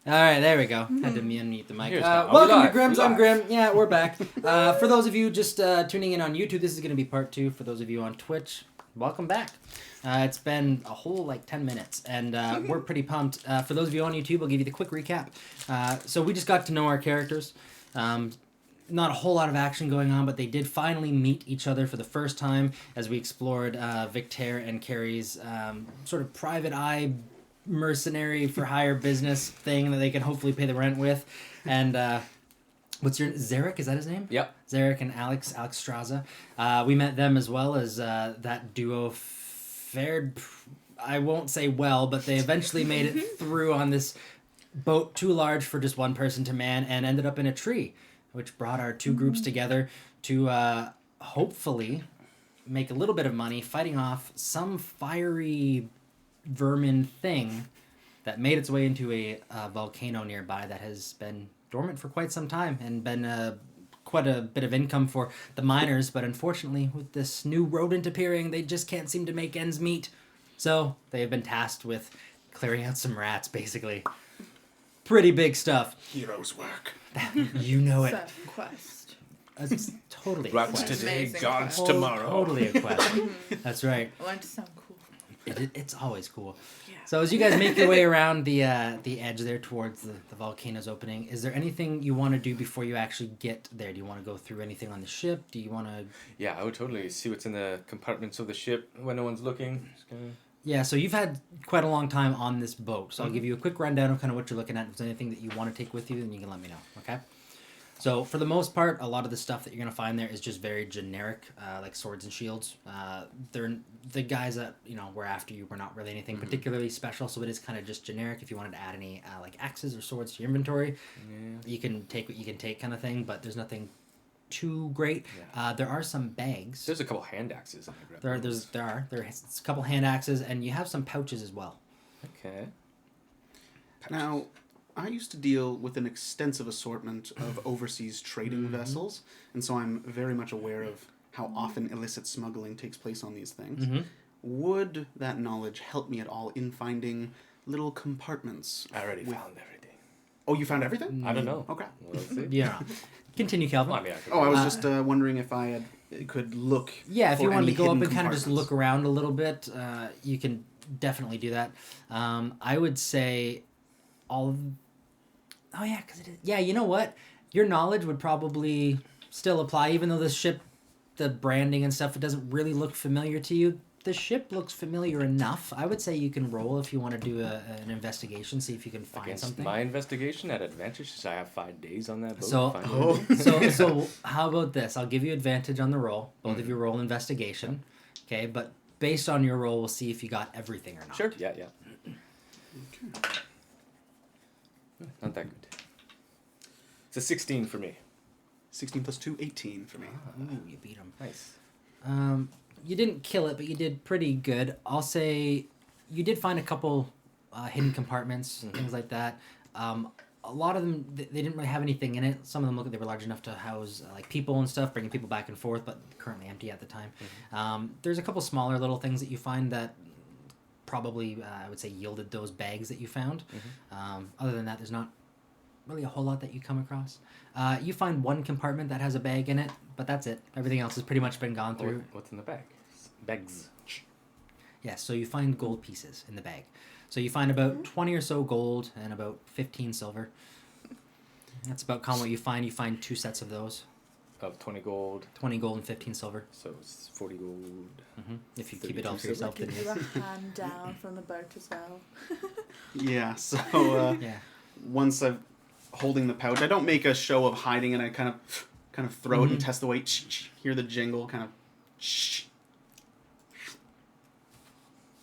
All right, there we go. Had to unmute the mic. Here's Welcome to live. Grimm's. We're I'm live. Grimm. Yeah, we're back. For those of you just tuning in on YouTube, this is going to be part 2. For those of you on Twitch, welcome back. It's been a whole 10 minutes, and we're pretty pumped. For those of you on YouTube, I'll give you the quick recap. So we just got to know our characters. Not a whole lot of action going on, but they did finally meet each other for the first time as we explored Victor and Carrie's sort of private eye mercenary for hire business thing that they can hopefully pay the rent with. And what's your Zarek, is that his name? Yep. Zarek and Alex Straza. We met them as well as that duo fared, I won't say well, but they eventually made it through on this boat too large for just one person to man and ended up in a tree, which brought our two groups together to hopefully make a little bit of money fighting off some fiery vermin thing that made its way into a volcano nearby that has been dormant for quite some time and been quite a bit of income for the miners, but unfortunately with this new rodent appearing, they just can't seem to make ends meet. So they have been tasked with clearing out some rats, basically. Pretty big stuff. Heroes work. You know it. Certain quest. It's totally a Rats quest. today, Amazing gods quest. tomorrow. Totally a quest. That's right. I want it to sound cool. It's always cool. Yeah. So as you guys make your way around the edge there towards the volcano's opening, is there anything you want to do before you actually get there? Do you want to go through anything on the ship? Do you want to... Yeah, I would totally see what's in the compartments of the ship when no one's looking. Just gonna... Yeah, so you've had quite a long time on this boat, so I'll give you a quick rundown of kind of what you're looking at. If there's anything that you want to take with you, then you can let me know, okay? So for the most part, a lot of the stuff that you're going to find there is just very generic, like swords and shields. They're the guys that, were after you were not really anything particularly special, so it is kind of just generic. If you wanted to add any like axes or swords to your inventory, you can take what you can take kind of thing, but there's nothing too great. Yeah. There are some bags. There's a couple hand axes. There's a couple hand axes, and you have some pouches as well. Okay. Now, I used to deal with an extensive assortment of overseas trading vessels, and so I'm very much aware of how often illicit smuggling takes place on these things. Would that knowledge help me at all in finding little compartments? I already found everything. Oh, you found everything? I don't know. Okay. We'll see. Yeah. Continue, Calvin. Well, I mean, I could- Oh, I was just wondering if I could look. Yeah, if you for wanted to any go up hidden and kind of just compartments. look around a little bit, you can definitely do that. I would say all of... Oh, yeah, because it is... Yeah, you know what? Your knowledge would probably still apply, even though this ship, the branding and stuff, it doesn't really look familiar to you. The ship looks familiar enough. I would say you can roll if you want to do an investigation, see if you can find Against something. my investigation at advantage, since I have 5 days on that boat. So- to find Oh. everything. So how about this? I'll give you advantage on the roll. Both of you roll investigation. Okay, but based on your roll, we'll see if you got everything or not. Sure. Yeah. Not that good. It's a 16 for me. 16 plus 2, 18 for me. Ooh, you beat him. Nice. You didn't kill it, but you did pretty good. I'll say you did find a couple hidden compartments, things like that. A lot of them, they didn't really have anything in it. Some of them looked like they were large enough to house like people and stuff, bringing people back and forth, but currently empty at the time. There's a couple smaller little things that you find that probably, I would say, yielded those bags that you found. Other than that, there's not really a whole lot that you come across. You find one compartment that has a bag in it, but that's it. Everything else has pretty much been gone through. What's in the bag? Bags. Yeah, so you find gold pieces in the bag. So you find about 20 or so gold and about 15 silver. That's about common what you find. You find 2 sets of those. Of 20 gold. 20 gold and 15 silver. So it's 40 gold. If you keep it all 32 for yourself, Give then you yes. a hand down from the boat as well. Yeah, so Yeah. once I'm holding the pouch, I don't make a show of hiding it. I kind of throw it and test the weight. Hear the jingle, kind of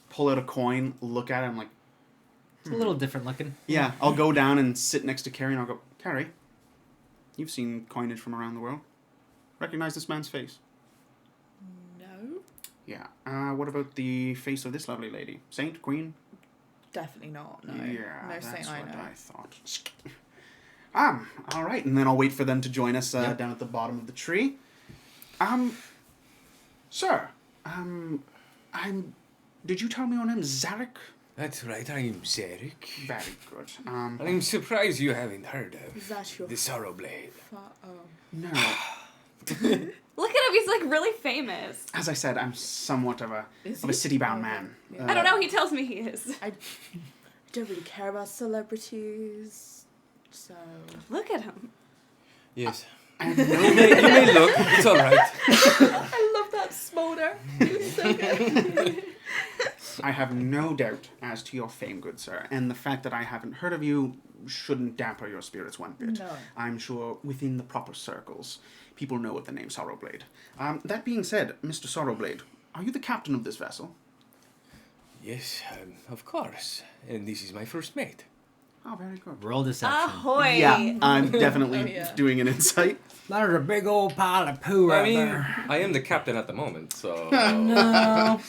pull out a coin, look at it. I'm like, It's a little different looking. yeah. I'll go down and sit next to Carrie, and I'll go, Carrie, you've seen coinage from around the world. Recognize this man's face? No, Yeah. What about the face of this lovely lady? Saint, queen? definitely not. No, Yeah, no that's saint I what know. I thought. All right, and then I'll wait for them to join us Yep. down at the bottom of the tree. Sir, did you tell me your name, Zarek? That's right, I'm Zarek. Very good. I'm surprised you haven't heard of Is that your the Sorrowblade. No. Look at him, he's like really famous. As I said, I'm somewhat of a Is of a he? city-bound Okay. man. Yeah. I don't know, he tells me he is. I don't really care about celebrities, so Look at him. Yes. I have no You may look, it's alright. I love that smolder. It's so good. I have no doubt as to your fame, good sir, and the fact that I haven't heard of you shouldn't damper your spirits one bit. No. I'm sure within the proper circles, people know of the name Sorrowblade. That being said, Mr. Sorrowblade, are you the captain of this vessel? Yes, of course. And this is my first mate. Oh, very good. Roll deception. Ahoy! Yeah, I'm definitely Oh, yeah. doing an insight. There's a big old pile of poo I right mean, there. I am the captain at the moment, so... No.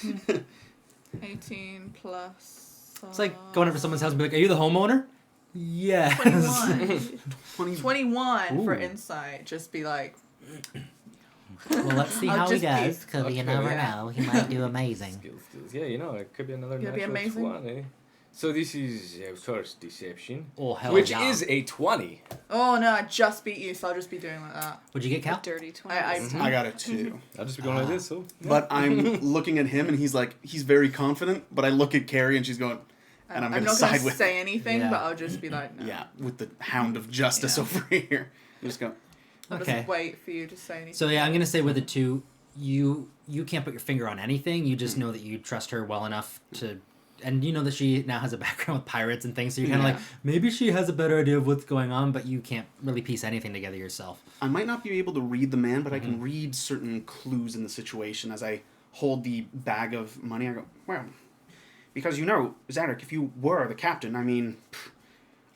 18 plus. It's like going over someone's house and be like, "Are you the homeowner?" Yes. 21. 21 for Ooh. insight. Just be like, Well, let's see I'll how he just does, peek. because you Okay, never yeah. know. He might do amazing. Skills. Yeah, you know, it could be another Gonna be natural amazing. 20. So this is, of course, deception. Oh hell Which yeah. is a 20. oh no, I just beat you, so I'll just be doing like that. What'd you get, Cal? Dirty 20. I got a 2. I'll just be going like this, so... yeah. But I'm looking at him and he's very confident, but I look at Carrie and she's going, and I'm I'm going to not side going to with say anything, Yeah. but I'll just be like, no. yeah, with the hound of justice Yeah. over here. I'm just going, I'll Okay. just wait for you to say anything. So yeah, I'm gonna say with the 2, you can't put your finger on anything. You just know that you trust her well enough to, and you know that she now has a background with pirates and things. So you're kind of Yeah. like, maybe she has a better idea of what's going on, but you can't really piece anything together yourself. I might not be able to read the man, but I can read certain clues in the situation as I hold the bag of money. I go, well, because you know, Zarek, if you were the captain, I mean,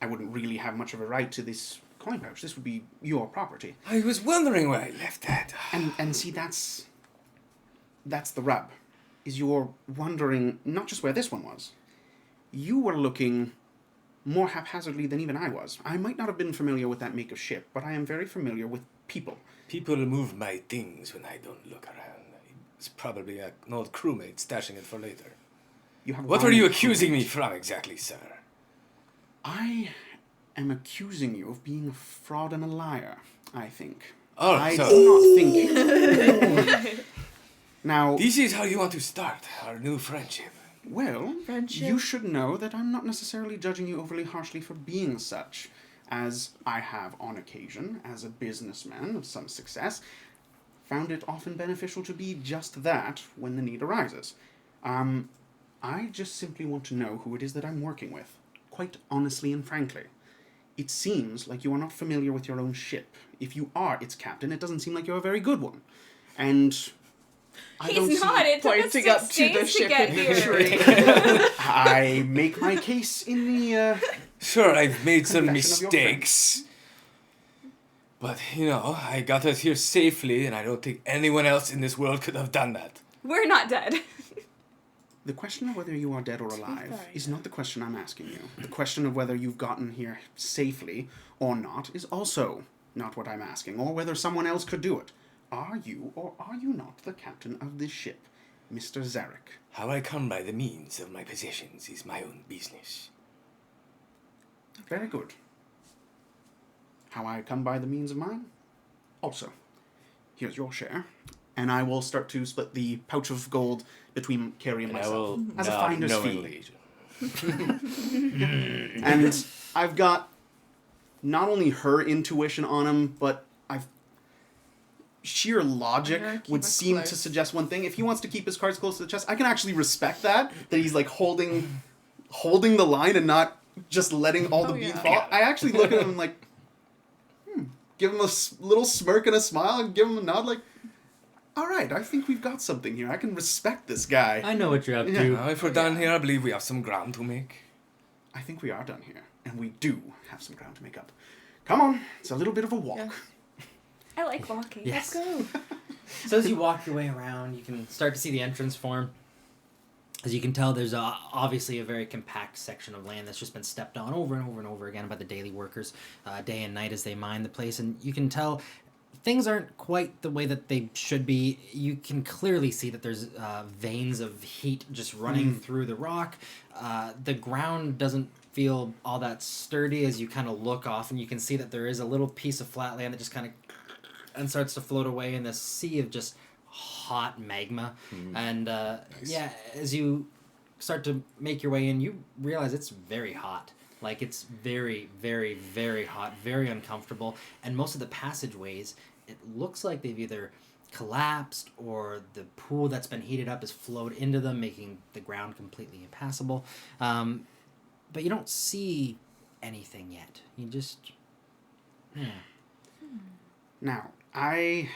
I wouldn't really have much of a right to this coin pouch. This would be your property. I was wondering where I left that. And see, that's the rub. Is you're wondering not just where this one was. You were looking more haphazardly than even I was. I might not have been familiar with that make of ship, but I am very familiar with people. People move my things when I don't look around. It's probably an old crewmate stashing it for later. You have What one are you crewmate. accusing me from exactly, sir? I am accusing you of being a fraud and a liar, I think. Oh, I so do not think... Now, this is how you want to start our new friendship. well, Friendship? you should know that I'm not necessarily judging you overly harshly for being such, as I have on occasion, as a businessman of some success, found it often beneficial to be just that when the need arises. I just simply want to know who it is that I'm working with, quite honestly and frankly. It seems like you are not familiar with your own ship. If you are its captain, it doesn't seem like you're a very good one. And I don't He's not. see... It took us Pointing 6 up to the days to ship get in the here. tree. I make my case in the... Sure, I've made some Confession of your mistakes. But, you know, I got us here safely, and I don't think anyone else in this world could have done that. We're not dead. The question of whether you are dead or alive fair, is not the question I'm asking you. The question of whether you've gotten here safely or not is also not what I'm asking, or whether someone else could do it. Are you or are you not the captain of this ship, Mr. Zarek? How I come by the means of my possessions is my own business. Very good. How I come by the means of mine? Also, here's your share. And I will start to split the pouch of gold between Carrie and And I myself. will As a nod finder's knowingly. And I've got not only her intuition on him, but sheer logic I'm gonna keep would it seem close. to suggest one thing. If he wants to keep his cards close to the chest, I can actually respect that he's like holding the line and not just letting all the Oh, bead yeah. fall. I actually look at him and like, give him a little smirk and a smile and give him a nod like, all right, I think we've got something here. I can respect this guy. I know what you're up Yeah. to. Now, if we're done here, I believe we have some ground to make. I think we are done here, and we do have some ground to make up. Come on, it's a little bit of a walk. Yeah. I like walking. Yes. Let's go. So as you walk your way around, you can start to see the entrance form. As you can tell, there's obviously a very compact section of land that's just been stepped on over and over and over again by the daily workers, day and night as they mine the place. And you can tell things aren't quite the way that they should be. You can clearly see that there's veins of heat just running through the rock. The ground doesn't feel all that sturdy as you kind of look off, and you can see that there is a little piece of flat land that just kind of and starts to float away in this sea of just hot magma. And yeah, as you start to make your way in, you realize it's very hot. Like, it's very, very, very hot, very uncomfortable. And most of the passageways, it looks like they've either collapsed or the pool that's been heated up has flowed into them, making the ground completely impassable. But you don't see anything yet. You just... Yeah. Now, I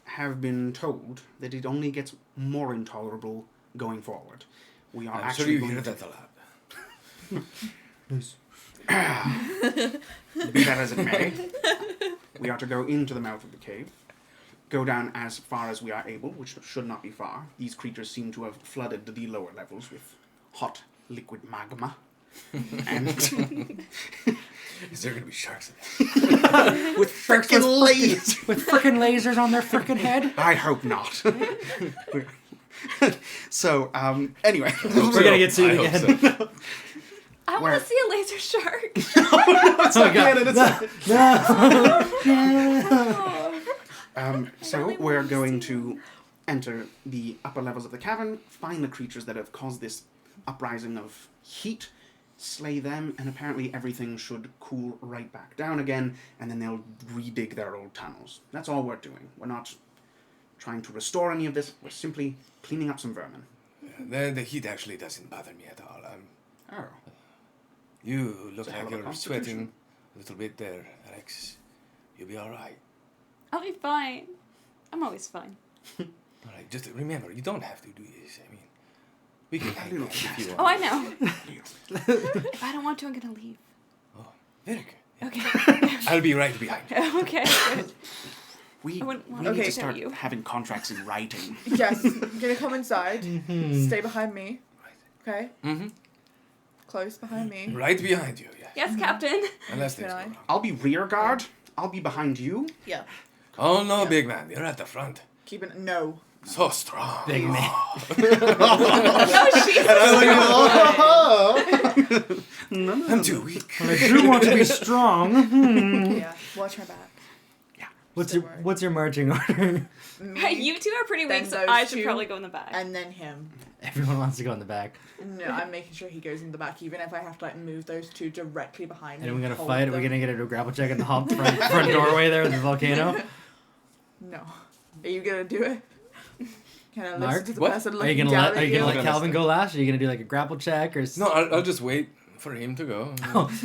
have been told that it only gets more intolerable going forward. We are I'm actually sure you going hear to... that a lot. Be that as it may, we are to go into the mouth of the cave, go down as far as we are able, which should not be far. These creatures seem to have flooded the lower levels with hot liquid magma. And Is there going to be sharks in there? with frickin' lasers. With frickin' lasers on their frickin' head? I hope not. So, anyway. We're gonna get sued I hope again. so. I want to see a laser shark. It's not canon, it's not- So we're going to enter the upper levels of the cavern, find the creatures that have caused this uprising of heat, slay them, and apparently everything should cool right back down again, and then they'll redig their old tunnels. That's all we're doing. We're not trying to restore any of this. We're simply cleaning up some vermin. The heat actually doesn't bother me at all. Oh. You look It's a hell like of a you're sweating constitution. a little bit there, Alex. You'll be all right. I'll be fine. I'm always fine. All right, just remember, you don't have to do this. I mean, we can hang little out if you want. Oh, I know. If I don't want to, I'm gonna leave. Oh, very good. Okay. I'll be right behind you. Okay. Good. We I wouldn't want need to to tell start you. having contracts in writing. Yes, I'm gonna come inside. Stay behind me. Okay? Mm-hmm. Close behind me. Right behind you, yeah. Yes, Captain. Unless things go Can I? wrong. I'll be rear guard. I'll be behind you. Yeah. Oh, no, Yeah. big man. You're at the front. Keep it. No. So strong. Big man. I'm too weak. I do want to be strong. Yeah. Watch my back. What's Don't your worry. What's your marching order? Me, You two are pretty Then weak, so those I should two, probably go in the back. and then him. Everyone wants to go in the back. No, I'm making sure he goes in the back, even if I have to like move those two directly behind me. And we're gonna hold fight. We're them. gonna get into a grapple check in the front doorway there in the volcano. No. Are you gonna do it? Can I Mark? listen to the What? person Are looking you gonna down let at Are you gonna Look let at Calvin us. go last? Or are you gonna do like a grapple check or? No, I'll just wait for him to go.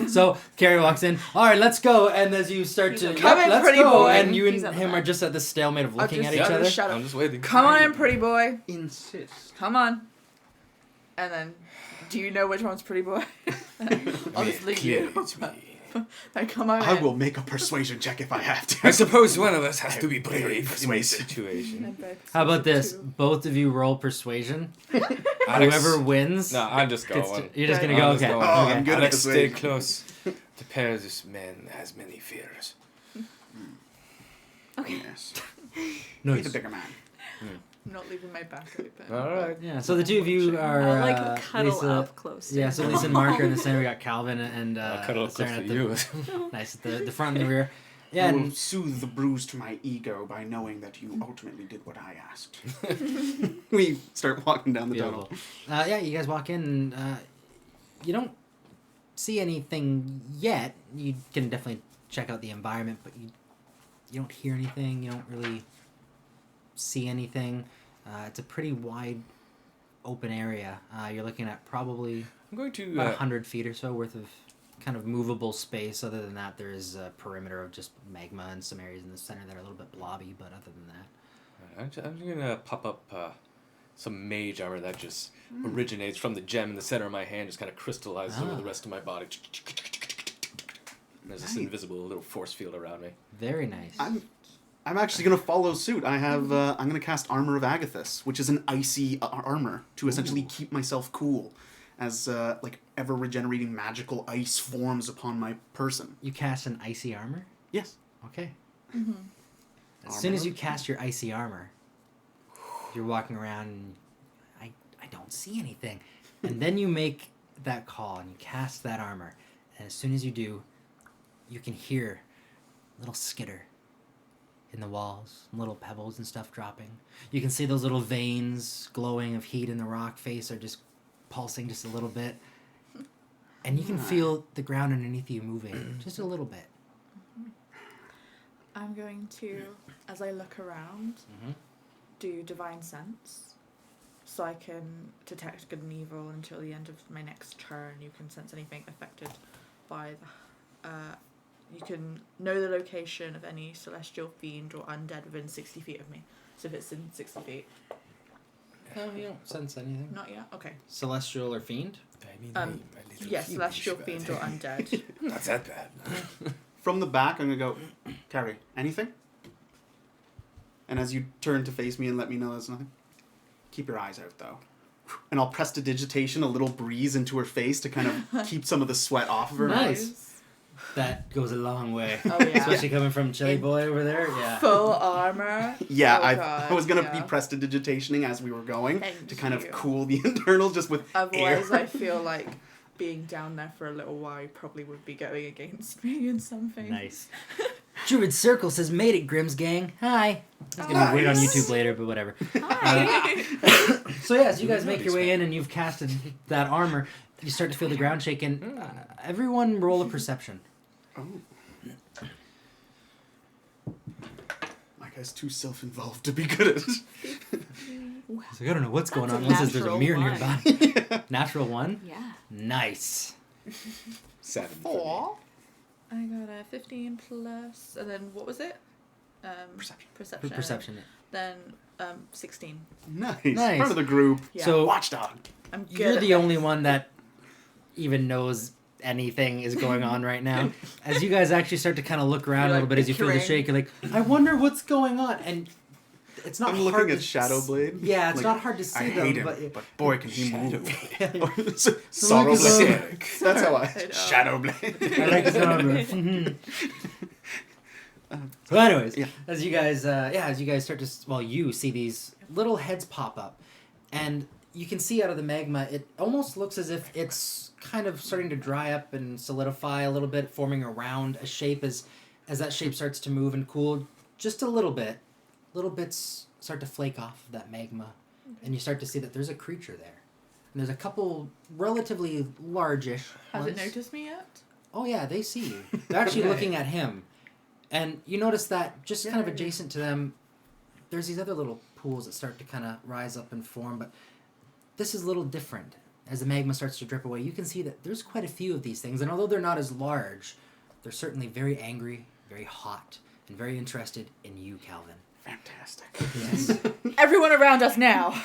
So Carrie walks in. All right, let's go. And as you start He's to, okay. Come in, let's pretty go. boy. And you and He's at the him back. are just at this stalemate of looking just- at each Yeah. other. Shut up. I'm just waiting. Come on in, pretty boy. Insist. Come on. And then, do you know which one's pretty boy? I'll just leave Clearly you. it's me. Like, come on I in. will make a persuasion check if I have I to. suppose one of us has to be Very brave in this persuasive. situation. And very How about this? persuasive, too. Both of you roll persuasion. Alex, Whoever wins. No, I'm just gets going. you're just Right. gonna go. I'm just Okay. going. Oh, okay. I'm good at Alex, stay persuasion. close. The pair of this man has many fears. Okay. Yes. No, He's a bigger man. I'm not leaving my back open. All right. yeah. So the two of you are I'll like cuddle Lisa. up close. Yeah. So Lisa and Mark are in the center. We got Calvin and I'll cuddle up close staring to at the you. nice at the front and the rear. Yeah. I will And soothe the bruise to my ego by knowing that you ultimately did what I asked. We start walking down the beautiful. tunnel. Yeah. You guys walk in. And, you don't see anything yet. You can definitely check out the environment, but you don't hear anything. You don't really see anything. It's a pretty wide, open area. You're looking at probably I'm going to. about 100 feet or so worth of kind of movable space. Other than that, there is a perimeter of just magma and some areas in the center that are a little bit blobby. But other than that, I'm gonna pop up some mage armor that just originates from the gem in the center of my hand, just kind of crystallizes over the rest of my body. And there's this Nice. invisible little force field around me. very nice. I'm actually gonna follow suit. I have I'm gonna cast Armor of Agathis, which is an icy armor to essentially keep myself cool, as like ever regenerating magical ice forms upon my person. You cast an icy armor. Yes. Okay. As soon as you cast your icy armor, you're walking around and I don't see anything. And then you make that call and you cast that armor. And as soon as you do, you can hear a little skitter in the walls, little pebbles and stuff dropping. You can see those little veins glowing of heat in the rock face are just pulsing just a little bit. And you can feel the ground underneath you moving just a little bit. I'm going to, as I look around, do Divine Sense. So I can detect good and evil until the end of my next turn. You can sense anything affected by the... you can know the location of any celestial fiend or undead within 60 feet of me. So if it's in 60 feet. No, you don't sense anything. Not yet? Okay. Celestial or fiend? I mean, Yes, celestial fiend or undead. Not that bad. From the back, I'm going to go, Carrie, anything? And as you turn to face me and let me know there's nothing, keep your eyes out, though. And I'll prestidigitation a little breeze into her face to kind of keep some of the sweat off of her. Nice. That goes a long way. Oh, yeah. Especially coming from Chili Boy over there. Yeah. Full armor. Yeah, Oh, God, I was going to yeah. be prestidigitationing as we were going Thank to kind you. of cool the internals just with Otherwise, air. I feel like being down there for a little while probably would be going against me in something. Nice. Druid Circle says, made it, Grimm's gang. Hi. It's going to be weird on YouTube later, but whatever. Hi. So yeah, as you guys make your way in and you've casted that armor, you start to feel the ground shaking. Everyone roll a perception. Oh. My guy's too self-involved to be good at it. He's like, I don't know what's going That's on. a Unless there's a natural mirror one. nearby. Natural one? Yeah. Nice. 7. 4. I got a 15 plus, and then what was it? Perception. Perception. Then 16. Nice. Nice. Part of the group. Yeah. So Watchdog. I'm good. you're at the this. only one that even knows anything is going on right now. As you guys actually start to kind of look around You're, a little like, bit as you feel the picturing- shake, you're like, I wonder what's going on. And it's not I'm hard looking to at Shadowblade. Yeah, it's Like, not hard to see I them, hate him, but but boy, can he move. Sorrowblade. Sorrowblade. That's how I... I know. Shadowblade. I like his armor. So anyways, Yeah. as you guys start to, you see these little heads pop up, and you can see out of the magma, it almost looks as if it's kind of starting to dry up and solidify a little bit, forming around a shape as that shape starts to move and cool just a little bit. Little bits start to flake off of that magma, and you start to see that there's a creature there. And there's a couple relatively large-ish Has ones. it noticed me yet? Oh yeah, they see you. They're actually looking at him. And you notice that just kind of Yeah. adjacent to them, there's these other little pools that start to kind of rise up and form, but this is a little different. As the magma starts to drip away, you can see that there's quite a few of these things, and although they're not as large, they're certainly very angry, very hot, and very interested in you, Calvin. Fantastic. Yes. Everyone around us now.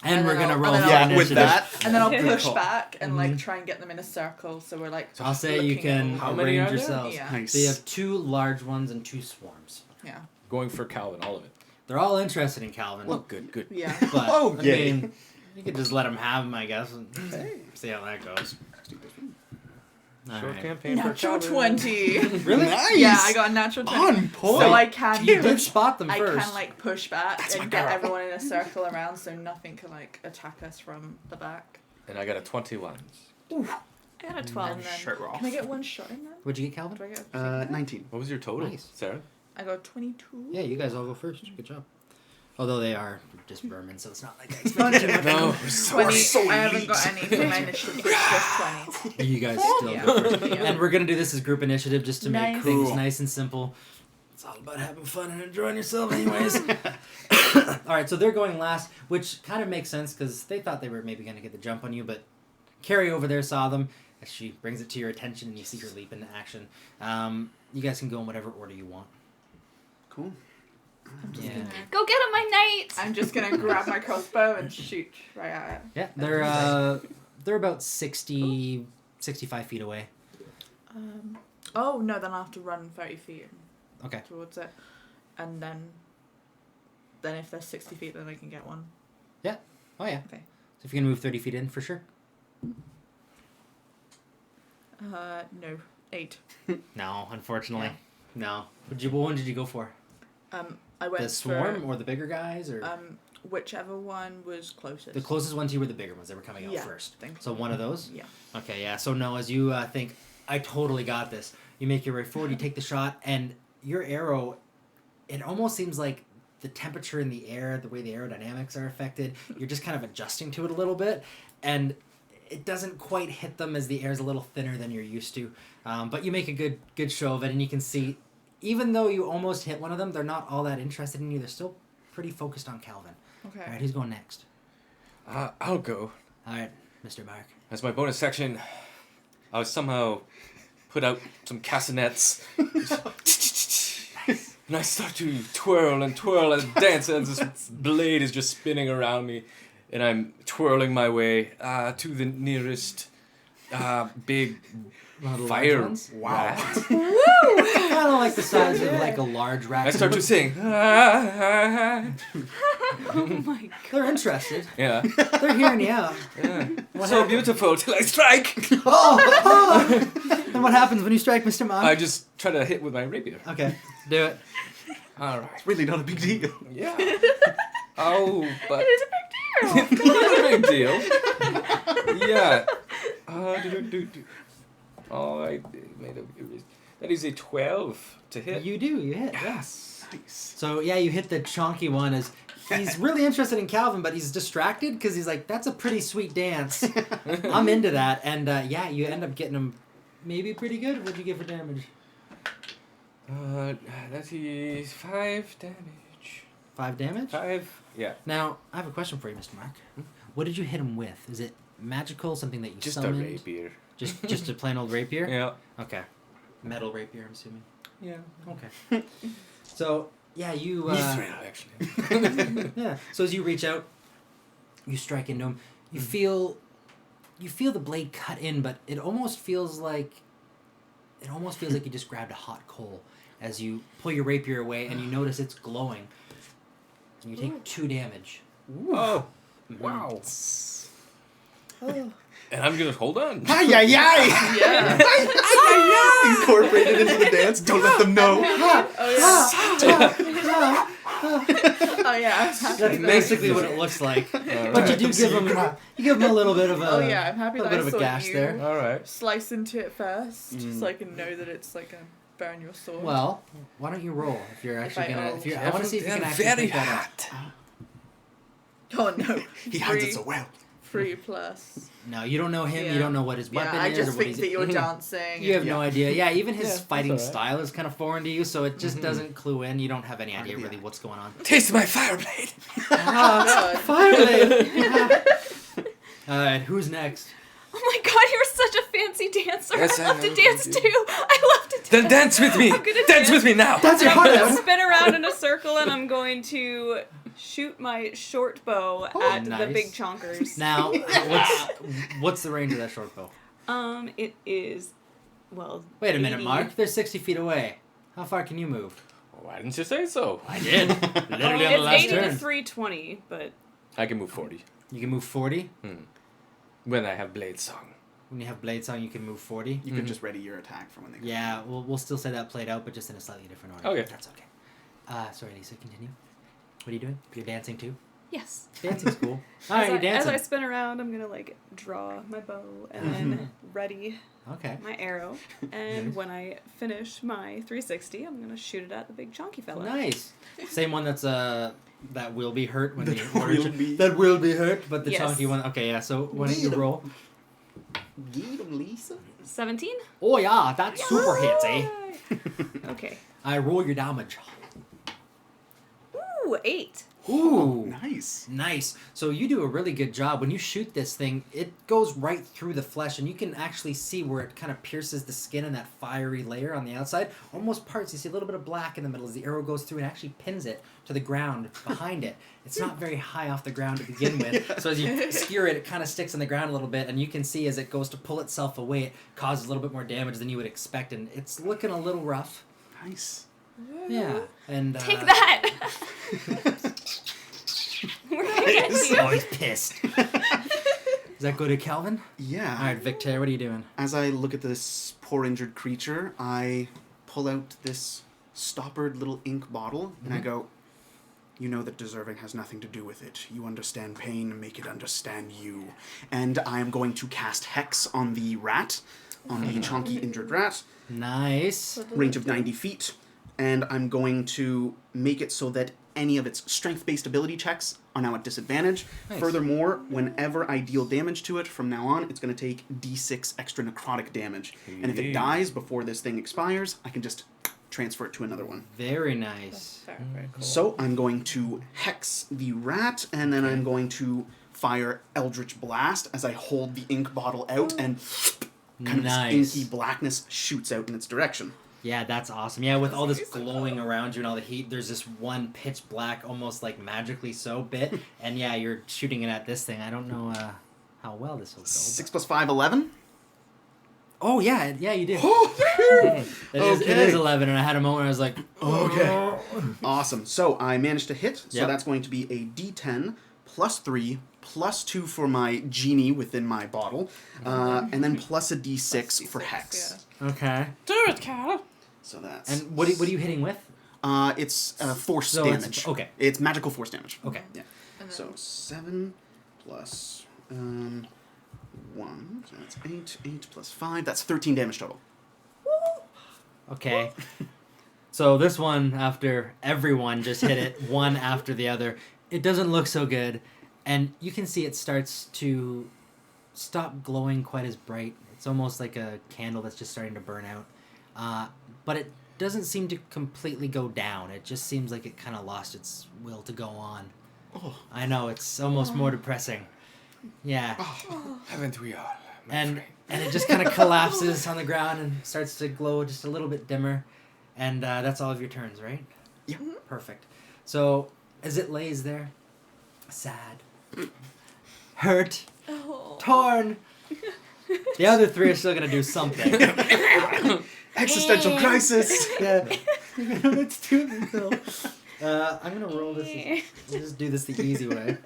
And And we're then going to I'll- roll and for then Yeah, with initiative. that, And then I'll Yeah. push back and like Mhm. try and get them in a circle. So we're like. I'll say you looking can at- How many arrange are there? yourselves. Yeah. nice. So you have 2 large ones and 2 swarms. Yeah. Going for Calvin, all of it. They're all interested in Calvin. Well, good. Yeah. But, Oh, I yay. mean, you could just let them have them, I guess, and see how that goes. All Short right. campaign Natural for Calvin. 20. Really? Nice. Yeah, I got a natural 20. On point. So I can You did push. spot them I first. can like push back That's my and get girl. everyone in a circle around, so nothing can like attack us from the back. And I got a 21. I got a 12. And then, Shirt off. can I get one shot in then? What'd you get, Calvin? Do I get? A 19. What was your total, Nice. Sarah? I got 22. Yeah, you guys all go first. Good job. Although they are just vermin, so it's not like I expected too much. No. 20. I haven't got any for my initiative. It's just 20. You guys still Yeah. go first. Yeah. And we're going to do this as group initiative just to make Nice. things Cool. nice and simple. It's all about having fun and enjoying yourself anyways. All right, so they're going last, which kind of makes sense because they thought they were maybe going to get the jump on you, but Carrie over there saw them as she brings it to your attention and you see her leap into action. You guys can go in whatever order you want. Cool. Yeah. Go get him, my knight! I'm just gonna grab my crossbow and shoot right at it. Yeah, they're about 60, 65 feet away. Oh no, then I'll have to run 30 feet Okay. towards it, and then if they're 60 feet, then I can get one. Oh yeah. Okay. So if you're gonna move 30 feet in, for sure. No, 8. No, unfortunately, no. What one did you go for? I went The swarm or the bigger guys, or for whichever one was closest. the closest ones to you were the bigger ones. They were coming out Yeah, first. thank So one of those. Yeah. Okay, yeah. So no, as you think, I totally got this. You make your way forward. You take the shot, and your arrow. It almost seems like the temperature in the air, the way the aerodynamics are affected. You're just kind of adjusting to it a little bit, and it doesn't quite hit them as the air's a little thinner than you're used to. But you make a good show of it, and you can see, even though you almost hit one of them, they're not all that interested in you. They're still pretty focused on Calvin. Okay. All right, who's going next? I'll go. All right, Mr. Mark. As my bonus section, I was somehow put out some castanets. And I start to twirl and dance as this blade is just spinning around me. And I'm twirling my way to the nearest big One of the fire large ones? Wow. Kind of like the size of like a large rat. I start to sing. Oh my god. They're interested. Yeah. They're hearing you out. So beautiful till I strike. Oh! And what happens when you strike Mr. Mark? I just try to hit with my rapier. Okay, do it. All right. It's really not a big deal. Yeah. Oh, but It is a big deal. it's a big deal. Yeah. Oh, I made a. That is a 12 to hit. You hit. Yes. Nice. So yeah, you hit the chonky one as he's really interested in Calvin, but he's distracted because he's like, "That's a pretty sweet dance. I'm into that." And yeah, you end up getting him maybe pretty good. What'd you get for damage? That is 5 damage. 5 damage. 5. Yeah. Now I have a question for you, Mr. Mark. What did you hit him with? Is it magical? Something that you Just summoned? a rapier. Just a plain old rapier? Yeah. Okay. Metal rapier, I'm assuming. Yeah. Okay. So yeah, you. Mithril, actually. Yeah. So as you reach out, you strike into him. You feel the blade cut in, but it almost feels like you just grabbed a hot coal as you pull your rapier away, and you notice it's glowing. And you take 2 damage. Oh. Mhm. Wow. Oh. And I'm gonna hold on. Ay, ay, ay! Yeah. Incorporated into the dance. Don't let them know. Oh yeah. That's basically what it looks like. But you do give him a little bit of a Oh yeah, I'm happy that bit I of a saw gash you there. All right. slice into it first, so I can know that it's like gonna burn your sword. Well, why don't you roll if you're actually I gonna? roll. If you're, I want to see if you can actually very pick that up. hot. Oh no. He hides it so well. 3 plus. No, you don't know him. Yeah. You don't know what his Yeah, weapon I is just or what think he's. that you're dancing. You have Yeah. no idea. Yeah, even his Yeah, that's fighting alright. style is kind of foreign to you, so it just doesn't clue in. You don't have any idea of the really act. what's going on. Taste my fire blade. Ah, God. Fireblade! Alright, who's next? Oh my god, you're such a fancy dancer. Yes, I I love to know dance you too. do. I love to dance. Then dance with me. I'm gonna Dance with me now. That's your I'm heart gonna out. spin around in a circle and I'm going to shoot my short bow at the nice. big chonkers. Now, what's the range of that short bow? It is, well. Wait a minute, 80. Mark. They're 60 feet away. How far can you move? Why didn't you say so? I did. Literally on the It's last 80 to turn. 320, but I can move 40 You can move 40. when I have blade song. When you have Blade Song, you can move 40. You can just ready your attack for when they come. Yeah, we'll still say that played out, but just in a slightly different order. Okay. That's okay. Sorry, Lisa, continue. What are you doing? You're dancing too? yes. Dancing's cool. Alright, you're As dancing. I spin around, I'm gonna like draw my bow and then ready Okay. my arrow. And when I finish my 360, I'm gonna shoot it at the big chonky fella. Nice. Same one that's that will be hurt when That you will be- that will be hurt, but the Yes. chunky one. Okay, yeah. So why don't you Need 'em. roll? Get 'em, Lisa. 17? Oh yeah, that's super hits, eh? Yay! Okay. I roll your damage. Ooh, 8. Ooh. Nice. Nice. So you do a really good job. When you shoot this thing, it goes right through the flesh, and you can actually see where it kind of pierces the skin and that fiery layer on the outside. Almost parts. You see a little bit of black in the middle as the arrow goes through and actually pins it to the ground behind it. It's not very high off the ground to begin with. So as you skewer it, it kind of sticks on the ground a little bit, and you can see as it goes to pull itself away, it causes a little bit more damage than you would expect, and it's looking a little rough. Nice. Yeah. And Take that! We're gonna get Nice. you. Oh, he's pissed. Does that go to Calvin? Yeah. All right, Victor, what are you doing? As I look at this poor injured creature, I pull out this stoppered little ink bottle, and I go, "You know that deserving has nothing to do with it. You understand pain, make it understand you." And I am going to cast Hex on the rat, on the chunky injured rat. Nice. Range of 90 feet. And I'm going to make it so that any of its strength-based ability checks are now at disadvantage. Nice. Furthermore, whenever I deal damage to it, from now on, it's going to take d6 extra necrotic damage. And if it dies before this thing expires, I can just transfer it to another one. Very nice. Very, very cool. So I'm going to Hex the rat, and then I'm going to fire Eldritch Blast as I hold the ink bottle out, and kind of Nice. this inky blackness shoots out in its direction. Yeah, that's awesome. Yeah, with all this glowing around you and all the heat, there's this one pitch black, almost like magically so bit, and yeah, you're shooting it at this thing. I don't know how well this will go. 6 plus 5, 11. Oh yeah, you did. It is Okay. 11, and I had a moment where I was like, Okay. Awesome. So I managed to hit. So Yep. that's going to be a D10 plus 3 plus 2 for my genie within my bottle, and then plus a D6 for Hex. okay. Do it, Cal. So that's... And what are you hitting with? It's force So it's- damage. okay. It's magical force damage. Okay. Yeah. And then- So 7 plus 1. So that's 8. 8 plus 5. That's 13 damage total. Okay. So this one, after everyone just hit it, one after the other, it doesn't look so good. And you can see it starts to stop glowing quite as bright. It's almost like a candle that's just starting to burn out. But it doesn't seem to completely go down. It just seems like it kind of lost its will to go on. Oh. I know, it's almost more depressing. Yeah. Haven't we all? my And friend? and it just kind of collapses on the ground and starts to glow just a little bit dimmer. And that's all of your turns, right? Yeah. Perfect. So as it lays there, sad, hurt, torn, the other three are still gonna do something. Existential crisis! Yeah. Let's do this though. I'm gonna roll this. We'll just do this the easy way.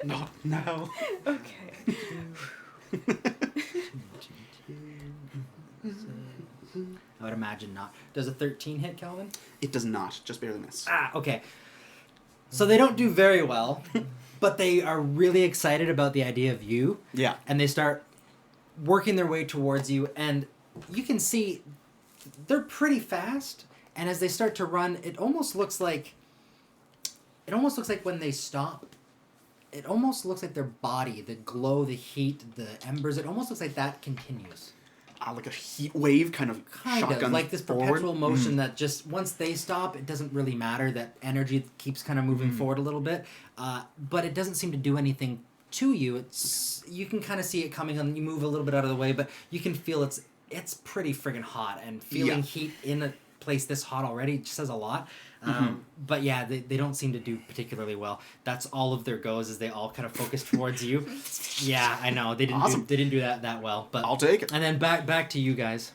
Not now. Okay. I would imagine not. Does a 13 hit, Calvin? It does not. Just barely miss. Ah, okay. So they don't do very well, but they are really excited about the idea of you, Yeah. and they start working their way towards you, and you can see they're pretty fast, and as they start to run, it almost looks like when they stop, it almost looks like their body, the glow, the heat, the embers, it almost looks like that continues. Like a heat wave kind of Kind shotgun of like this forward. perpetual motion that just once they stop, it doesn't really matter. That energy keeps kind of moving forward a little bit, but it doesn't seem to do anything to you. It's you can kind of see it coming, and you move a little bit out of the way, but you can feel it's pretty friggin' hot, and feeling Yeah. heat in a place this hot already says a lot. But yeah, they don't seem to do particularly well. That's all of their goes, is they all kind of focus towards you. Yeah, I know they didn't Awesome. they didn't do that well, but I'll take it. and then back to you guys.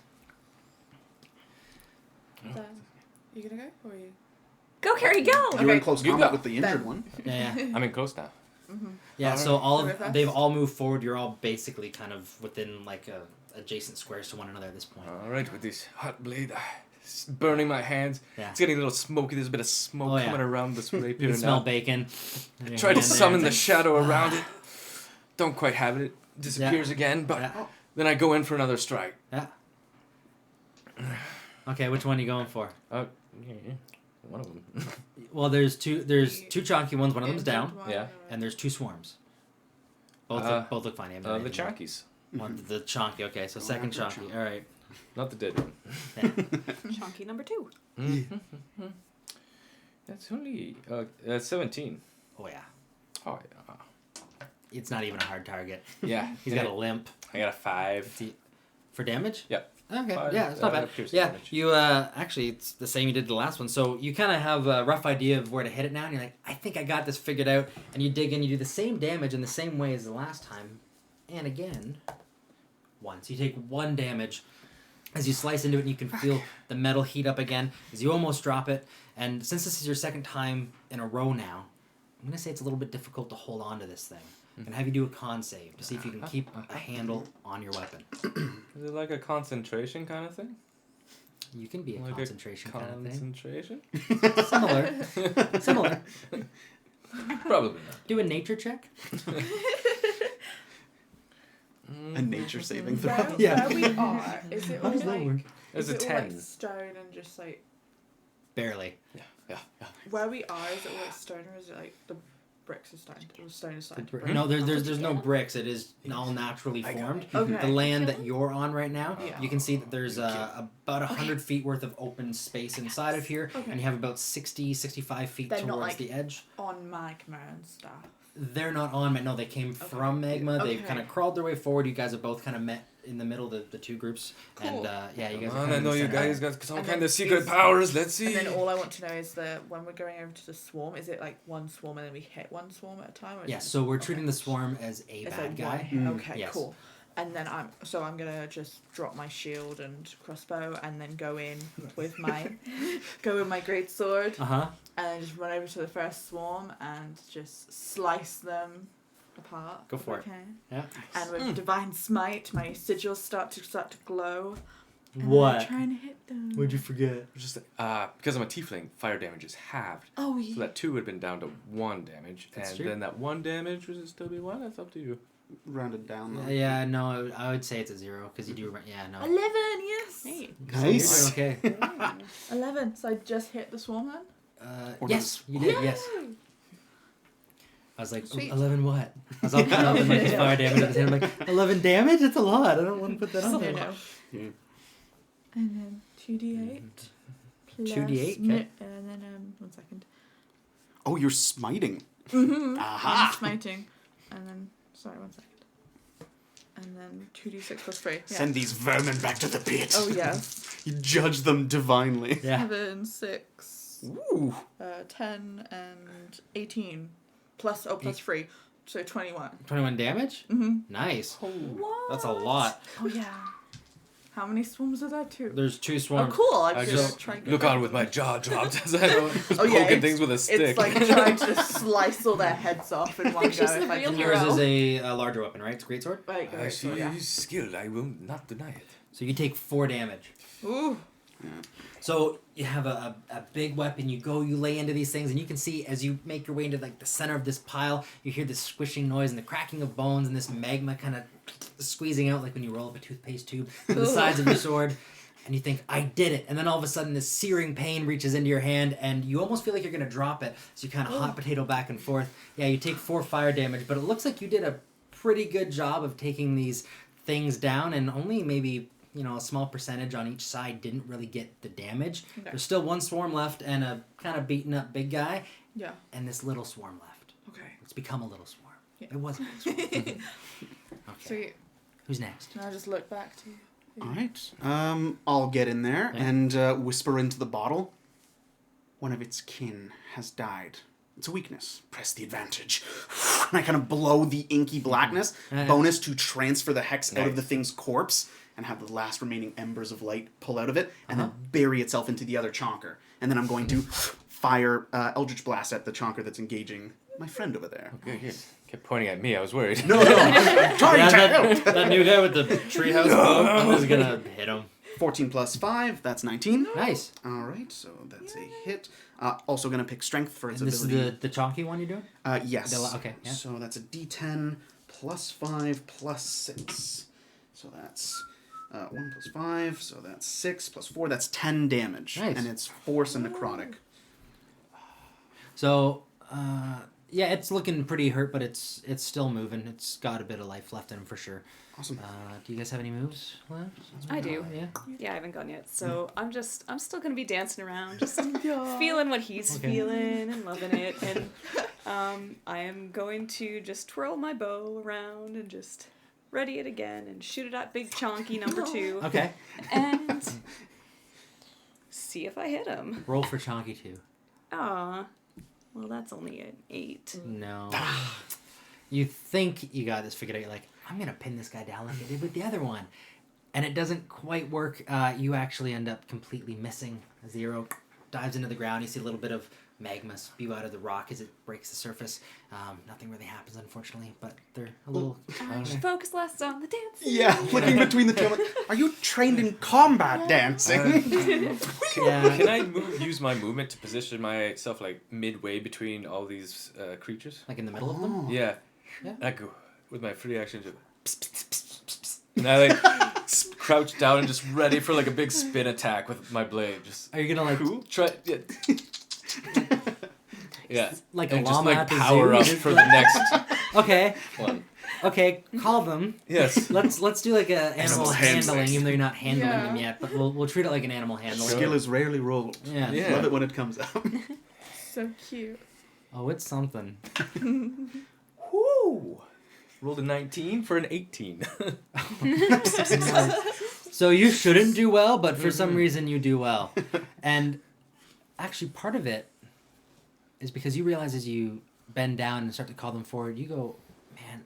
So, you gonna go or are you? Go, Carrie, go! You're in Okay. close You combat go. with the injured Ben. one. Yeah. I'm in close now. Yeah, All so right. all So we're of fast? they've all moved forward. You're all basically kind of within like adjacent squares to one another at this point. All right, with this hot blade, it's burning my hands. Yeah. It's getting a little smoky. There's a bit of smoke Oh, yeah. coming around this You rapier can smell now. bacon. Try to summon the It's shadow around it. Don't quite have it. It disappears again, but Yeah. then I go in for another strike. Yeah. Okay, which one are you going for? Yeah, one of them. Well, there's two chonky ones. One of them's down, Yeah. and there's two swarms. Both look fine. They haven't done The anything wrong. chonkies, One, the chonky. Okay, so second after chonky. chonky. All right. not the dead one. Chunky number 2. That's only 17. Oh yeah. Oh yeah. It's not even a hard target. Yeah. He's got a limp. I got a 5. For damage? Yeah. Okay. Five, Yeah, it's not bad. piercing Yeah, damage. you actually it's the same you did the last one. So you kind of have a rough idea of where to hit it now, and you're like, I think I got this figured out. And you dig in, you do the same damage in the same way as the last time, and again, once you take 1 damage. As you slice into it, and you can feel the metal heat up again as you almost drop it. And since this is your second time in a row now, I'm gonna say it's a little bit difficult to hold on to this thing. I'm gonna have you do a con save to see if you can keep a handle on your weapon. Is it like a concentration kind of thing? You can be a Like concentration kind of thing. Concentration? Similar. Probably not. Do a nature check. A nature saving throw. Where, Yeah. where we are, is it How all does that like, work? There's is a it all 10. like stone and just like Barely. Yeah. where we are? Is it all like stone or is it like the bricks are starting to, or stone is starting to break? No, there's no bricks. It is all naturally I got formed. it. Okay. The land that you're on right now, Yeah. you can see that there's about 100 feet worth of open space inside of here, Okay. and you have about 65 feet They're towards not, like, the edge. On magma and stuff. They're not on, no, they came from magma. They've Okay. kind of crawled their way forward. You guys have both kind of met in the middle, the two groups. Cool. And you guys Come are on, kind I of know in the you center. guys got some And kind then of secret is- powers. Let's see. And then all I want to know is that when we're going over to the swarm, is it like one swarm and then we hit one swarm at a time? Or is Yeah, it- so we're okay. treating the swarm as a It's bad like guy. one. Mm. Okay, Yes. cool. And then I'm gonna just drop my shield and crossbow and then go in with my great sword Uh-huh. and then just run over to the first swarm and just slice them apart. Go for it. Okay. Yeah. And with divine smite, my sigils start to glow. And What? I'm trying to hit them. What'd you forget? Just because I'm a tiefling, fire damage is halved. Oh yeah. So that 2 would have been down to 1 damage. That's and true. then that 1 damage would it still be 1? That's up to you. Rounded down. Though. Yeah, no, I would say it's a 0 because you do. Yeah, no. 11, yes. Hey. Nice. Okay. 11. So I just hit the swarm then? Or Yes, you did. Yes. I was like, Sweet. 11 what? I was all caught up in like his fire damage at the time. I'm like, 11 damage? That's a lot. I don't want to put that on No, there. no. Yeah. And then 2d8. Plus 2d8, mi- okay. And then 1 second. Oh, you're smiting. Mm-hmm. Aha. I'm smiting. And then, sorry, 1 second. And then 2d6 plus 3. Yeah. Send these vermin back to the pit. Oh, yes. You judge them divinely. Yeah. 7, 6, Ooh. 10, and 18. Plus 3. So 21. 21 damage? Mm-hmm. Nice. What? That's a lot. Oh, yeah. How many swarms are there? 2? There's 2 Oh, swarms. cool. I'm I gonna just try and get look that. on with my jaw dropped as I was Oh, yeah, poking it's- things with a stick. It's like trying to slice all their heads off in one go. She's the If I real can hero. Yours is a larger weapon, right? It's a greatsword. Like, I see so, yeah. he's skilled. I will not deny it. So you take 4 damage. Ooh. So you have a big weapon, you lay into these things, and you can see as you make your way into like the center of this pile, you hear this squishing noise and the cracking of bones and this magma kind of squeezing out like when you roll up a toothpaste tube to the sides of your sword. And you think, I did it. And then all of a sudden this searing pain reaches into your hand and you almost feel like you're going to drop it. So you kind of hot potato back and forth. Yeah, you take 4 fire damage, but it looks like you did a pretty good job of taking these things down and only maybe a small percentage on each side didn't really get the damage. Okay. There's still 1 swarm left and a kind of beaten up big guy, Yeah. and this little swarm left. Okay. It's become a little swarm. Yeah. It wasn't a swarm. Okay. Sweet. Who's next? Can I just look back to you? All right. I'll get in there Yeah. and whisper into the bottle. One of its kin has died. It's a weakness. Press the advantage. And I kind of blow the inky blackness. Bonus to transfer the hex out of the thing's corpse and have the last remaining embers of light pull out of it and then bury itself into the other chonker. And then I'm going to fire Eldritch Blast at the chonker that's engaging my friend over there. Good. Kept pointing at me. I was worried. No, I'm trying to help. that new guy with the treehouse boat, I'm just gonna hit him. 14 plus 5, that's 19. Nice. All right, so that's a hit. Also going to pick strength for its And this ability. is the chonky one you're doing? Yes. Okay, yeah. So that's a D10 plus 5 plus 6. So that's 1 plus 5. So that's 6 plus 4. That's 10 damage. Nice. And it's force and necrotic. So, yeah, it's looking pretty hurt, but it's still moving. It's got a bit of life left in him for sure. Awesome. Do you guys have any moves left? I do. Yeah. Yeah, I haven't gone yet. So I'm still gonna be dancing around, just feeling what he's Okay. feeling and loving it. And I am going to just twirl my bow around and just ready it again and shoot it at Big Chonky number 2 Okay. and see if I hit him. Roll for chonky too. Aw. Well, that's only an 8. No. You think you got this figured out. You're like, I'm going to pin this guy down like I did with the other one. And it doesn't quite work. You actually end up completely missing as the arrow dives into the ground. You see a little bit of magma spew out of the rock as it breaks the surface. Nothing really happens, unfortunately, but they're a little... Focus less on the dancing. Yeah, flicking between the two. I'm like, are you trained in combat dancing? Can I use my movement to position myself like midway between all these creatures? Like in the middle of them? Yeah. Yeah. I go with my free action to and I like crouch down and just ready for like a big spin attack with my blade. Just Are you gonna like... cool. Try yeah. Like And a just llama like at the power zoo? up for the next Okay. one. Okay, call them. Yes. Let's do like a animal handling, handling. even though you're not handling Yeah. them yet. But we'll treat it like an animal handling. Skill is rarely rolled. Yeah. Yeah. Love it when it comes out. So cute. Oh, it's something. Woo! Rolled a 19 for an 18. So you shouldn't do well, but for some reason you do well. And actually, part of it is because you realize as you bend down and start to call them forward, you go, man,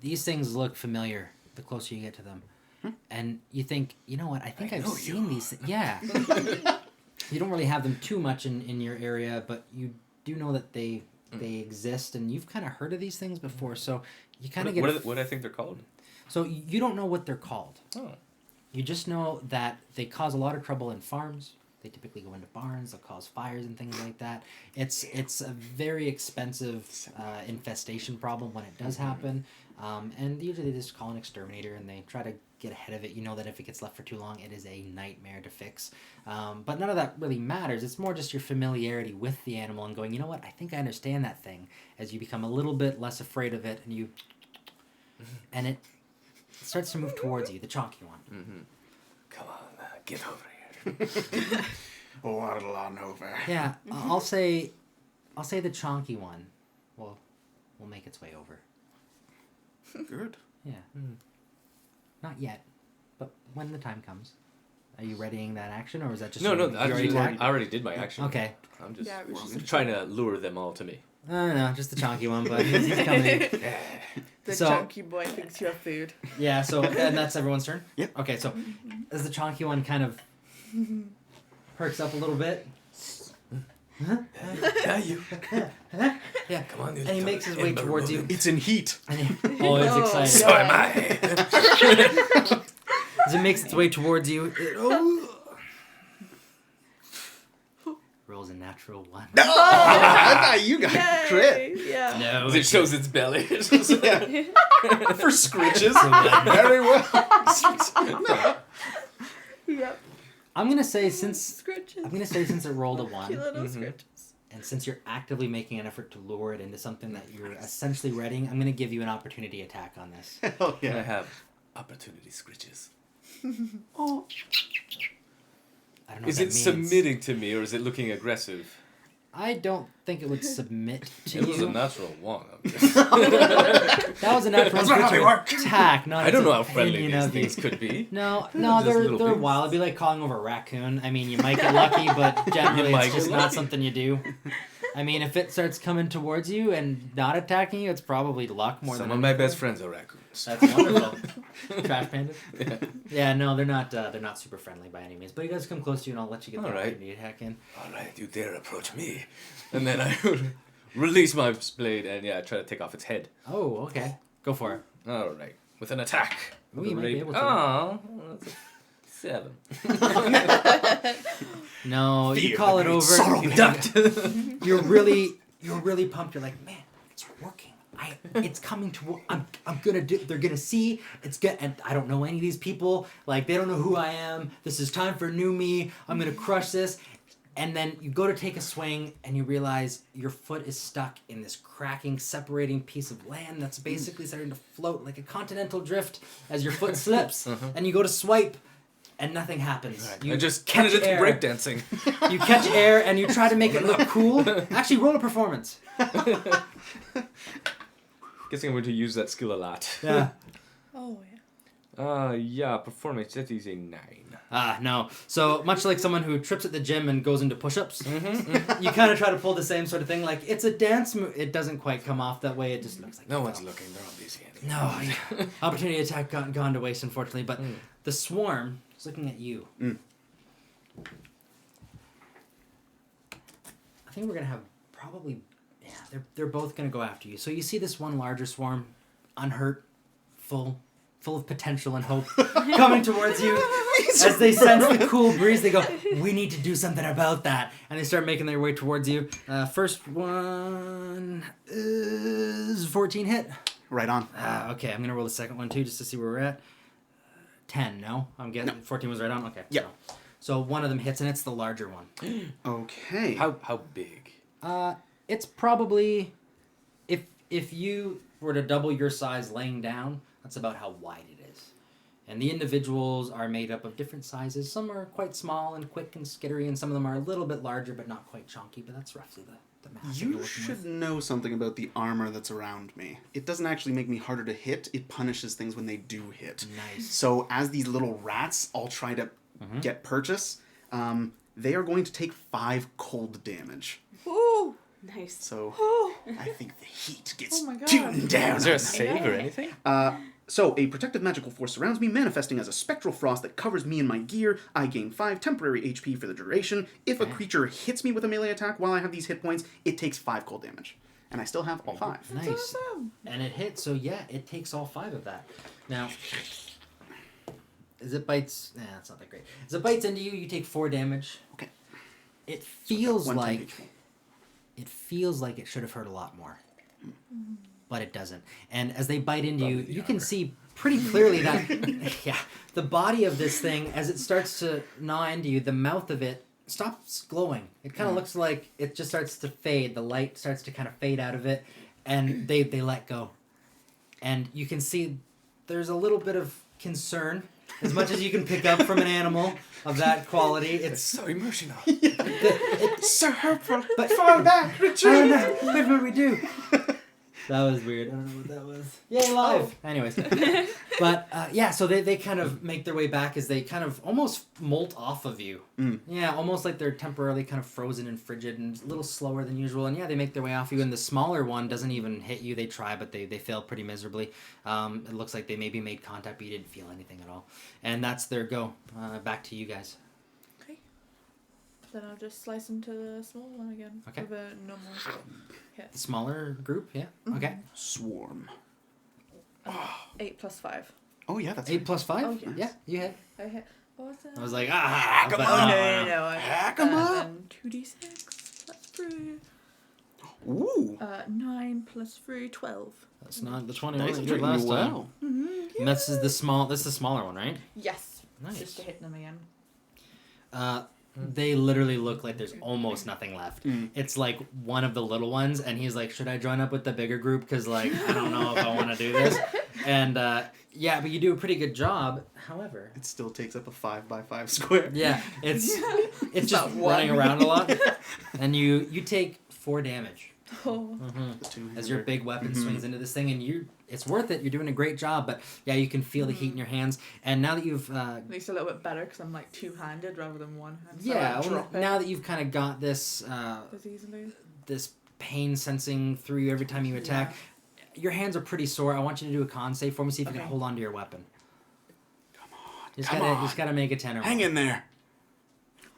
these things look familiar the closer you get to them. And you think, you know what, I think I've seen these things. Yeah. You don't really have them too much in your area, but you do know that they exist, and you've kind of heard of these things before, so you kind of get... What do I think they're called? So you don't know what they're called. Oh. You just know that they cause a lot of trouble in farms. They typically go into barns. They'll cause fires and things like that. It's a very expensive infestation problem when it does happen. And usually they just call an exterminator and they try to get ahead of it. You know that if it gets left for too long, it is a nightmare to fix. But none of that really matters. It's more just your familiarity with the animal and going, you know what, I think I understand that thing. As you become a little bit less afraid of it and it starts to move towards you, the chonky one. Mm-hmm. Come on, get over here. Waddle on over. Yeah, I'll say the chonky one will make its way over. Good. Yeah. Not yet, but when the time comes. Are you readying that action, or is that just... No, you already attacked? I already did my action. Okay. I'm just Yeah, it was just- trying to lure them all to me. No, just the chonky one, but he's coming. The So- chunky boy thinks you have food. Yeah, so, and that's everyone's turn? Yep. Okay, so as the chonky one kind of perks up a little bit... Yeah, you. Yeah, Come on, and he makes his way towards you. It's in heat. And oh, it's Oh, excited. So am I. As it makes its way towards you, rolls a natural 1. I thought you got Yay! crit. Yeah. No, It shows its belly. For scritches. Very well. Yep. I'm gonna say since Scritches. it rolled a 1, Cute little Mhm. scritches. and since you're actively making an effort to lure it into something that you're essentially readying, I'm gonna give you an opportunity attack on this. Hell I yeah. have opportunity scritches. Oh. I don't know Is what it that means. submitting to me or is it looking aggressive? I don't think it would submit to It was a you. natural one. That was a natural That's not how they work. attack, not I don't its know how friendly opinion these of you. things could be. No, Just they're little things. wild. It'd be like calling over a raccoon. I mean, you might get lucky, but generally might it's just get not lucky. something you do. I mean, if it starts coming towards you and not attacking you, it's probably luck more Some than of my anything. best friends are raccoons. That's wonderful. Trash panda. Yeah. Yeah, no, they're not super friendly by any means. But he does come close to you, and I'll let you get the All right. opportunity to hack in. All right, you dare approach me. And then I release my blade and try to take off its head. Oh, okay. Go for it. All right, with an attack. Ooh, With you a might be rape- able to. Oh, that's a 7. No, you Fear call the it great over. sorrow. You- Ducked. You're really pumped. You're like, man, it's working. It's coming to. I'm gonna do. They're gonna see. It's good. And I don't know any of these people. Like, they don't know who I am. This is time for new me. I'm gonna crush this. And then you go to take a swing, and you realize your foot is stuck in this cracking, separating piece of land that's basically starting to float like a continental drift as your foot slips. And you go to swipe, and nothing happens. You I just catch turned it into air. breakdancing. You catch air, and you try to make it look cool. Actually, roll a performance. Guessing I'm going to use that skill a lot. Yeah. Oh yeah. Yeah, performance, that is a 9. No. So, much like someone who trips at the gym and goes into push-ups, you kind of try to pull the same sort of thing. Like, it's a dance move. It doesn't quite come off that way. It just looks like... No one's looking, they're all busy. Anyway. No. Opportunity attack gone to waste, unfortunately. But the swarm is looking at you. Mm. I think we're gonna have probably, they're both gonna go after you. So you see this one larger swarm, unhurt, full of potential and hope, coming towards you. As they sense the cool breeze, they go, "We need to do something about that," and they start making their way towards you. First one is 14 hit. Right on. Okay, I'm gonna roll the second one too, just to see where we're at. 10. No, I'm getting 14 was right on. Okay. Yeah. So one of them hits, and it's the larger one. Okay. How big? It's probably, if you were to double your size laying down, that's about how wide it is. And the individuals are made up of different sizes. Some are quite small and quick and skittery, and some of them are a little bit larger but not quite chunky, but that's roughly the mass that you're You working should with. know something about the armor that's around me. It doesn't actually make me harder to hit. It punishes things when they do hit. Nice. So as these little rats all try to get purchase, they are going to take 5 cold damage. Ooh, nice. So I think the heat gets Oh my God. tooting down. Is there a on save or anything? So, a protective magical force surrounds me, manifesting as a spectral frost that covers me and my gear. I gain 5 temporary HP for the duration. If a creature hits me with a melee attack while I have these hit points, it takes 5 cold damage. And I still have all 5. Nice. Awesome. And it hits, so yeah, it takes all 5 of that. Now, as it bites, that's not that great. As it bites into you, you take 4 damage. Okay. It feels 1 like temp HP. it feels like it should have hurt a lot more, but it doesn't. And as they bite into you, you can see pretty clearly that the body of this thing, as it starts to gnaw into you, the mouth of it stops glowing. It kind of looks like it just starts to fade. The light starts to kind of fade out of it, and they let go. And you can see there's a little bit of concern, as much as you can pick up from an animal of that quality. It's so emotional. It's so hurtful. But Fall back, I don't retreat. know. What would we do? That was weird. I don't know what that was. Yay, live! Anyways. But, so they kind of make their way back as they kind of almost molt off of you. Mm. Yeah, almost like they're temporarily kind of frozen and frigid and a little slower than usual. And they make their way off you. And the smaller one doesn't even hit you. They try, but they fail pretty miserably. It looks like they maybe made contact, but you didn't feel anything at all. And that's their go. Back to you guys. Okay. Then I'll just slice into the small one again. Okay. With a normal hit. The smaller group, yeah? Okay. Swarm. 8 plus 5. Oh, yeah, that's 8 plus 5? Oh, yes. Yeah, you hit. I hit. What was that? I was like, but Hack 'em no, up. No. Hack 'em up. Then 2d6 plus 3. Ooh. 9 plus 3, 12. That's not the 21 Nice. that you did last time. Well. And this is the smaller one, right? Yes. Nice. Just to hit them again. They literally look like there's almost nothing left. Mm. It's like one of the little ones, and he's like, should I join up with the bigger group? Because, like, I don't know if I want to do this. And, but you do a pretty good job. However, It still takes up a 5x5 square. yeah, it's just About running one. around a lot. And you take 4 damage. Oh. The two-hander. As your big weapon swings into this thing, and it's worth it. You're doing a great job, but yeah, you can feel the heat in your hands. And now that you've At least a little bit better because I'm like two-handed rather than one hand. So yeah, I well, drop it now that you've kind of got this as easily. this pain sensing through you every time you attack, your hands are pretty sore. I want you to do a con save for me. See if you can Okay. hold on to your weapon. Come on. You Come on. just gotta make a 10 or Hang more. in there.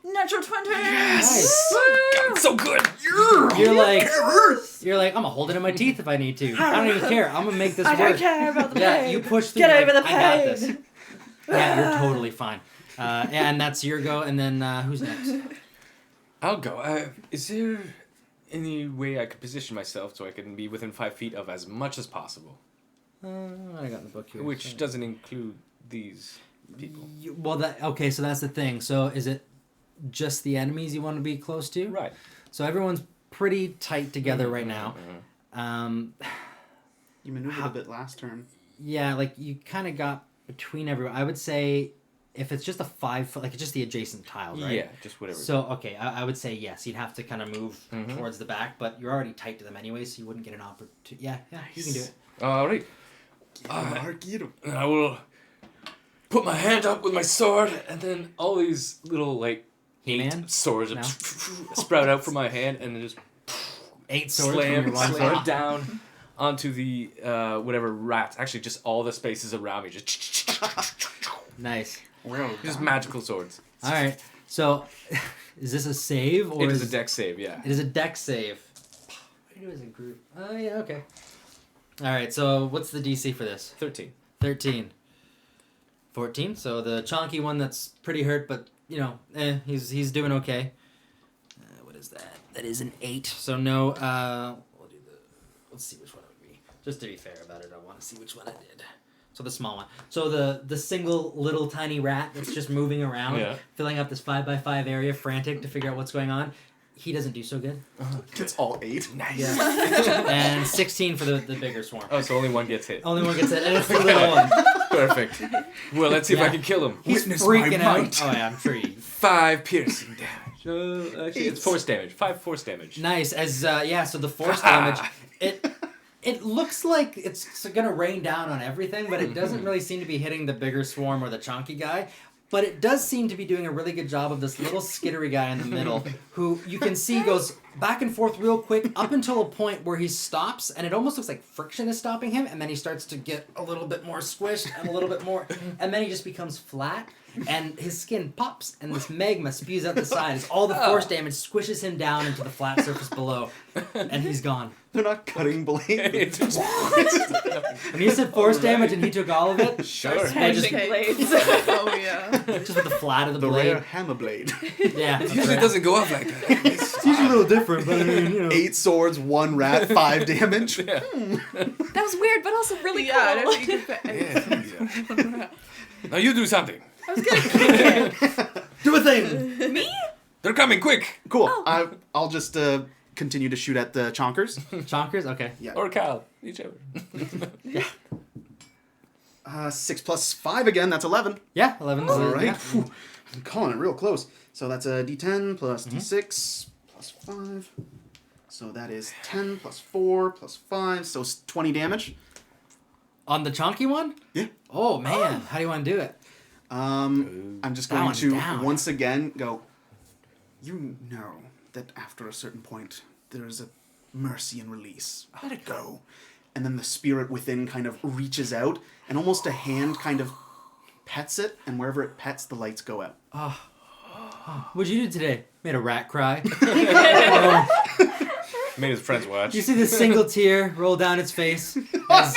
Natural 20! Nice. God, so good. You're like, I'm gonna hold it in my teeth if I need to. I don't even care. I'm gonna make this I work. don't care about the Yeah, pain. you push through. Get like, over the I got pain. this. Yeah, you're totally fine. And that's your go. And then who's next? I'll go. Is there any way I could position myself so I can be within 5 feet of as much as possible? I got the book here. Which doesn't include these people. Okay, so that's the thing. So is it just the enemies you want to be close to? Right. So everyone's pretty tight together right now. You maneuvered a bit last turn. Yeah, like you kind of got between everyone. I would say if it's just a 5 foot, like it's just the adjacent tiles, right? Yeah, just whatever. So okay, I would say yes. You'd have to kind of move towards the back, but you're already tight to them anyway, so you wouldn't get an opportunity. Yeah, you can do it. All right. Get him. And I will put my hand up with my sword, and then all these little, like, He-Man? swords No. sprout out from my hand, and then just 8 swords from your slam one sword. down onto the whatever rats. Actually, just all the spaces around me. Just Nice. Well, magical swords. All right. So, is this a save or It is a deck save, yeah. It is a deck save. What do you do as a group? Oh yeah, okay. All right. So what's the DC for this? 13. 13. 14. So the chonky one that's pretty hurt, but he's doing okay. What is that? That is an 8. So no. We'll do let's see which one it would be. Just to be fair about it, I want to see which one I did. So the small one. So the single little tiny rat that's just moving around, filling up this 5x5 area, frantic to figure out what's going on. He doesn't do so good. It's all 8. Nice. Yeah. And 16 for the bigger swarm. Oh, so only one gets hit. Only one gets hit, and it's the little one. Perfect. Well, let's see if I can kill him. He's Witness freaking my out. might. Oh yeah, I'm sure he. 5 piercing damage. Actually, it's force damage. 5 force damage. Nice. As so the force damage, it looks like it's gonna rain down on everything, but it doesn't really seem to be hitting the bigger swarm or the chonky guy. But it does seem to be doing a really good job of this little skittery guy in the middle, who you can see goes back and forth real quick up until a point where he stops, and it almost looks like friction is stopping him, and then he starts to get a little bit more squished and a little bit more, and then he just becomes flat, and his skin pops, and this magma spews out the side as all the force damage squishes him down into the flat surface below, and he's gone. They're not cutting blades. When you said force damage and he took all of it, Sure. Smashing blades. Oh yeah. just with the flat of the The blade. rare hammer blade. Yeah. It usually doesn't go up like that. It's usually a little different, but I mean, 8 swords, 1 rat, 5 damage. Yeah. That was weird, but also really Yeah, I cool. don't think you could Yeah. Now you do something. I was gonna kick it. Do a thing. Me? They're coming quick. Cool. Oh. I'll just continue to shoot at the chonkers. Chonkers? Okay. Yeah. Or Cal. Whichever. 6 plus 5 again, that's 11. Yeah, 11's All right. yeah. Phew. I'm calling it real close. So that's a d10 plus d6 plus 5. So that is 10 plus 4 plus 5. So 20 damage. On the chonky one? Yeah. Oh, man. How do you want to do it? I'm just That going one's to down. once again go, you know that after a certain point, there is a mercy and release. Let it go. And then the spirit within kind of reaches out, and almost a hand kind of pets it, and wherever it pets, the lights go out. What'd you do today? Made a rat cry. Made his friends watch. You see this single tear roll down its face as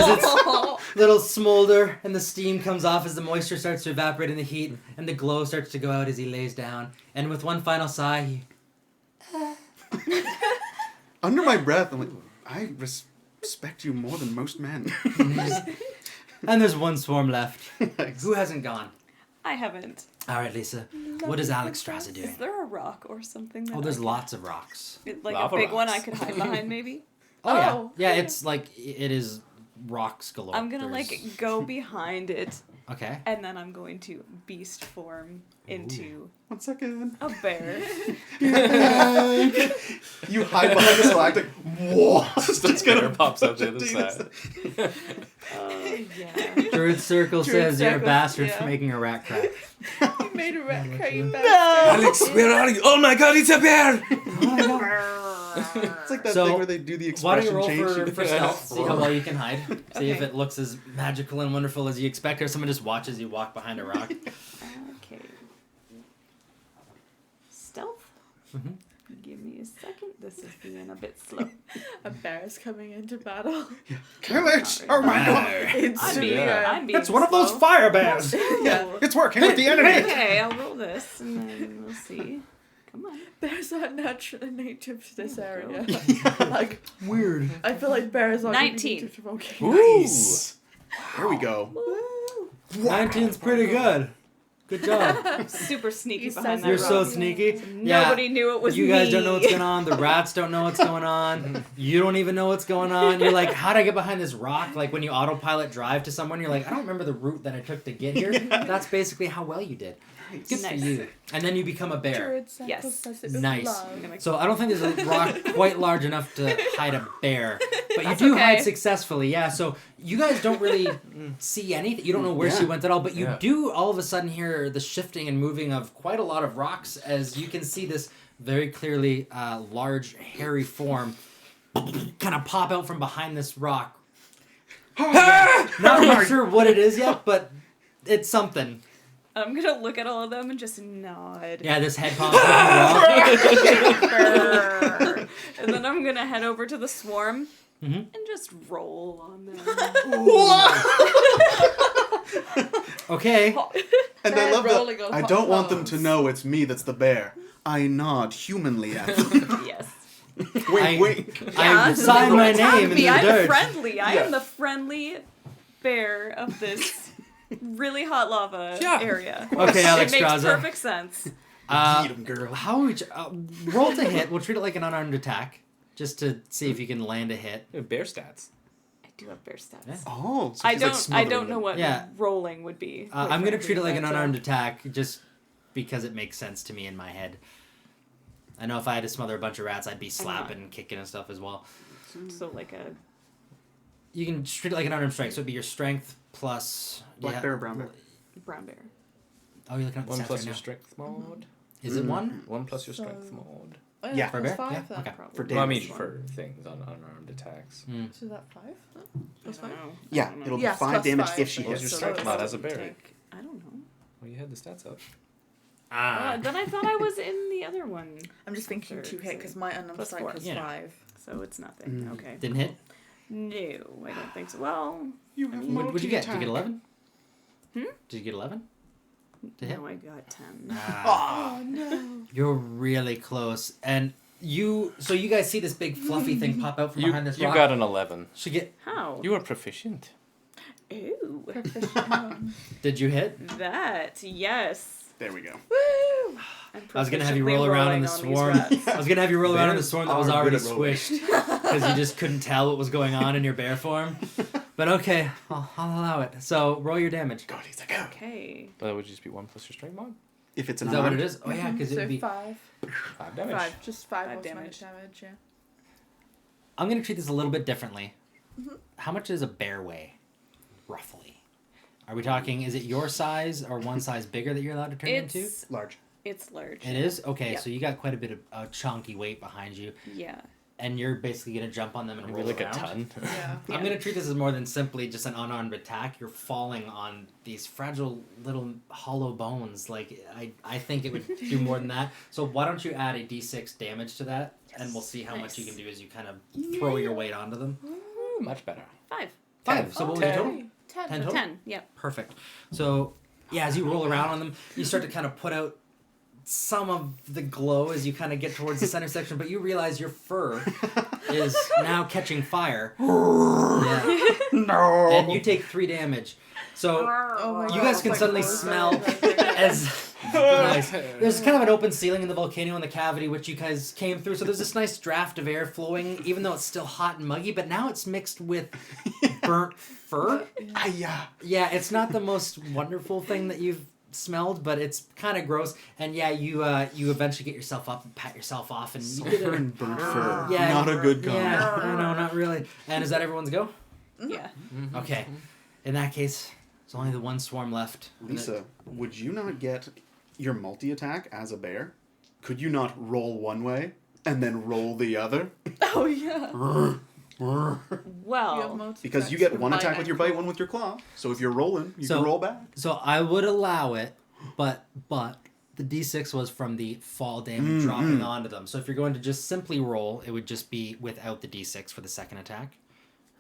its little smolder and the steam comes off as the moisture starts to evaporate in the heat and the glow starts to go out as he lays down. And with one final sigh, he... Under my breath, I'm like, I respect you more than most men. And there's one swarm left. Nice. Who hasn't gone? I haven't. All right, Lisa. What is Alex Straza Is doing? there a rock or something? That Oh, there's I could- lots of rocks. Like Lava a big one I rocks. could hide behind, maybe? Oh, yeah. Oh, Yeah, okay. it's like, it is rocks galore. I'm gonna, There's- like, go behind it, Okay. and then I'm going to beast form into 1 second. a bear. You hide behind the stalactite. Whoa! Just a bear pops up the other side. Yeah. Druid Circle Druid says you're a Circle, bastard yeah. for making a rat cry. You made a rat cry, you No. bastard. Alex, where are you? Oh my god, it's a bear! It's like that So, thing where they do the Why don't expression you roll change. for stealth? See how well you can hide. See if Okay. it looks as magical and wonderful as you expect, or someone just watches you walk behind a rock. Okay. Stealth? Mhm. Give me a second. This is being a bit slow. A bear is coming into battle. Kill it! Oh my god! It's I'm being, Yeah. I'm being It's one of those slow. fire bears. Yeah, it's working with the enemy! Okay, I'll roll this and then we'll see. Come on. Bears aren't naturally native to this area. Yeah. Like, Weird. I feel like bears aren't 19. native to okay. Nice! There we go. Woo. 19's pretty good. Good job. Super sneaky You behind said that You're rock. so sneaky. Nobody knew it was You guys me. don't know what's going on. The rats don't know what's going on. You don't even know what's going on. You're like, how'd I get behind this rock? Like when you autopilot drive to someone, you're like, I don't remember the route that I took to get here. That's basically how well you did. Good Nice. for you. And then you become a bear. Druid Circle Yes. says it with Nice. love. I'm gonna- So I don't think there's a rock quite large enough to hide a bear, but you That's do okay. hide successfully. Yeah. So you guys don't really see anything. You don't know where she Yeah. went at all, but you Yeah. do all of a sudden hear the shifting and moving of quite a lot of rocks as you can see this very clearly large hairy form kind of pop out from behind this rock. Not really sure what it is yet, but it's something. I'm gonna look at all of them and just nod. Yeah, this head pops up in the wall. And then I'm gonna head over to the swarm Mhm. and just roll on them. Okay. And I They're love rolling that. on I hot don't want them bones. to know it's me that's the bear. I nod humanly at them. Yes. Wink, wink. I sign Don't my attack name in me. the I'm dirt. friendly. I Yeah. am the friendly bear of this really hot lava Yeah. area. Okay, It Alex makes Straza. perfect sense. Eat 'em, girl. How would you, roll to hit? We'll treat it like an unarmed attack, just to see if you can land a hit. Bear stats. I do have bear stats. Yeah. Oh, so I she's, like, don't. I smothering don't know them. what Yeah. rolling would be. quite I'm gonna frankly, treat it like an but, unarmed attack, just because it makes sense to me in my head. I know if I had to smother a bunch of rats, I'd be slapping and kicking and stuff as well. So like a You can treat it like an unarmed strike, so it'd be your strength plus Black bear or brown bear? brown bear. Oh, you're looking at the 1 stats plus right your now. strength mod. Is it 1? 1 plus your strength So- mod. Oh, Yeah. For a that's bear? 5 Yeah, then. okay. Probably. For Well, I mean, damage. for things on unarmed attacks. Mm. So is that 5? I Plus don't 5? know. Yeah, I don't know. it'll be Yes, 5 plus damage 5. if she What was hits. your So strength it's mod as a bear? take- I don't know. Well, you had the stats up. Then I thought I was in the other one, I'm just thinking Sure, 2 hit because my unarmed plus strike 4. was Yeah. 5. so it's nothing. Mm. Okay. Didn't hit? No, I don't think so. Well, You have What'd you get? Did you get 11? Hmm? Did you get 11? To hit? no, I got 10. Ah, Oh no. you're really close. And you guys see this big fluffy thing pop out from You, behind this you rock. got an 11. Should get. How? You are proficient. Ooh. Did you hit? That, yes. There we go. Woo! I'm I was gonna have you proficiently roll around in the rolling on swarm. these rats. I was gonna have you roll around in the Bears swarm that was are already good at rolling. squished because you just couldn't tell what was going on in your bear form. But okay, I'll allow it. So roll your damage. God, he's a go. Okay. But that would just be 1 plus your strength mod. If it's Is an that what it unarmed, is? Oh yeah, because it so would be. 5. 5 damage. 5. Just 5 5 damage. Damage, yeah. I'm gonna treat this a little bit differently. Mm-hmm. How much does a bear weigh, roughly? Are we talking? Is it your size or one size bigger that you're allowed to turn into? It's large. large. It is? Okay, Yeah. so you got quite a bit of chunky weight behind you, Yeah. and you're basically going to jump on them and Maybe roll like around. a ton. Yeah. I'm going to treat this as more than simply just an unarmed attack. You're falling on these fragile little hollow bones. Like, I think it would do more than that. So why don't you add a d6 damage to that, and we'll see how much you can do as you kind of throw your weight onto them. Ooh, much better. 5. 5. So what was your total? 10. 10 total? 10. Yeah. Perfect. So, yeah, as you roll around on them, you start to kind of put out some of the glow as you kind of get towards the center section, but you realize your fur is now catching fire. Yeah. No. And you take 3 damage. So, Oh my you God, guys it's can like suddenly horror smell stories. as... Nice. There's kind of an open ceiling in the volcano in the cavity which you guys came through, so there's this nice draft of air flowing, even though it's still hot and muggy, but now it's mixed with burnt fur. Aya. Yeah, it's not the most wonderful thing that you've smelled, but it's kind of gross. And yeah, you eventually get yourself up and pat yourself off, and you get Sulfur a, and burnt fur. Yeah, Not a good combo. yeah, I know, not really. And is that everyone's go? Yeah. Okay, in that case, there's only the one swarm left. Lisa, would you not get your multi-attack as a bear? Could you not roll one way and then roll the other? Oh yeah. You have Well, multi Because you attacks get one bite attack with your bite, and one with your claw. So if you're rolling, you So- can roll back. So I would allow it, but the d6 was from the fall damage dropping onto them. So if you're going to just simply roll, it would just be without the d6 for the second attack,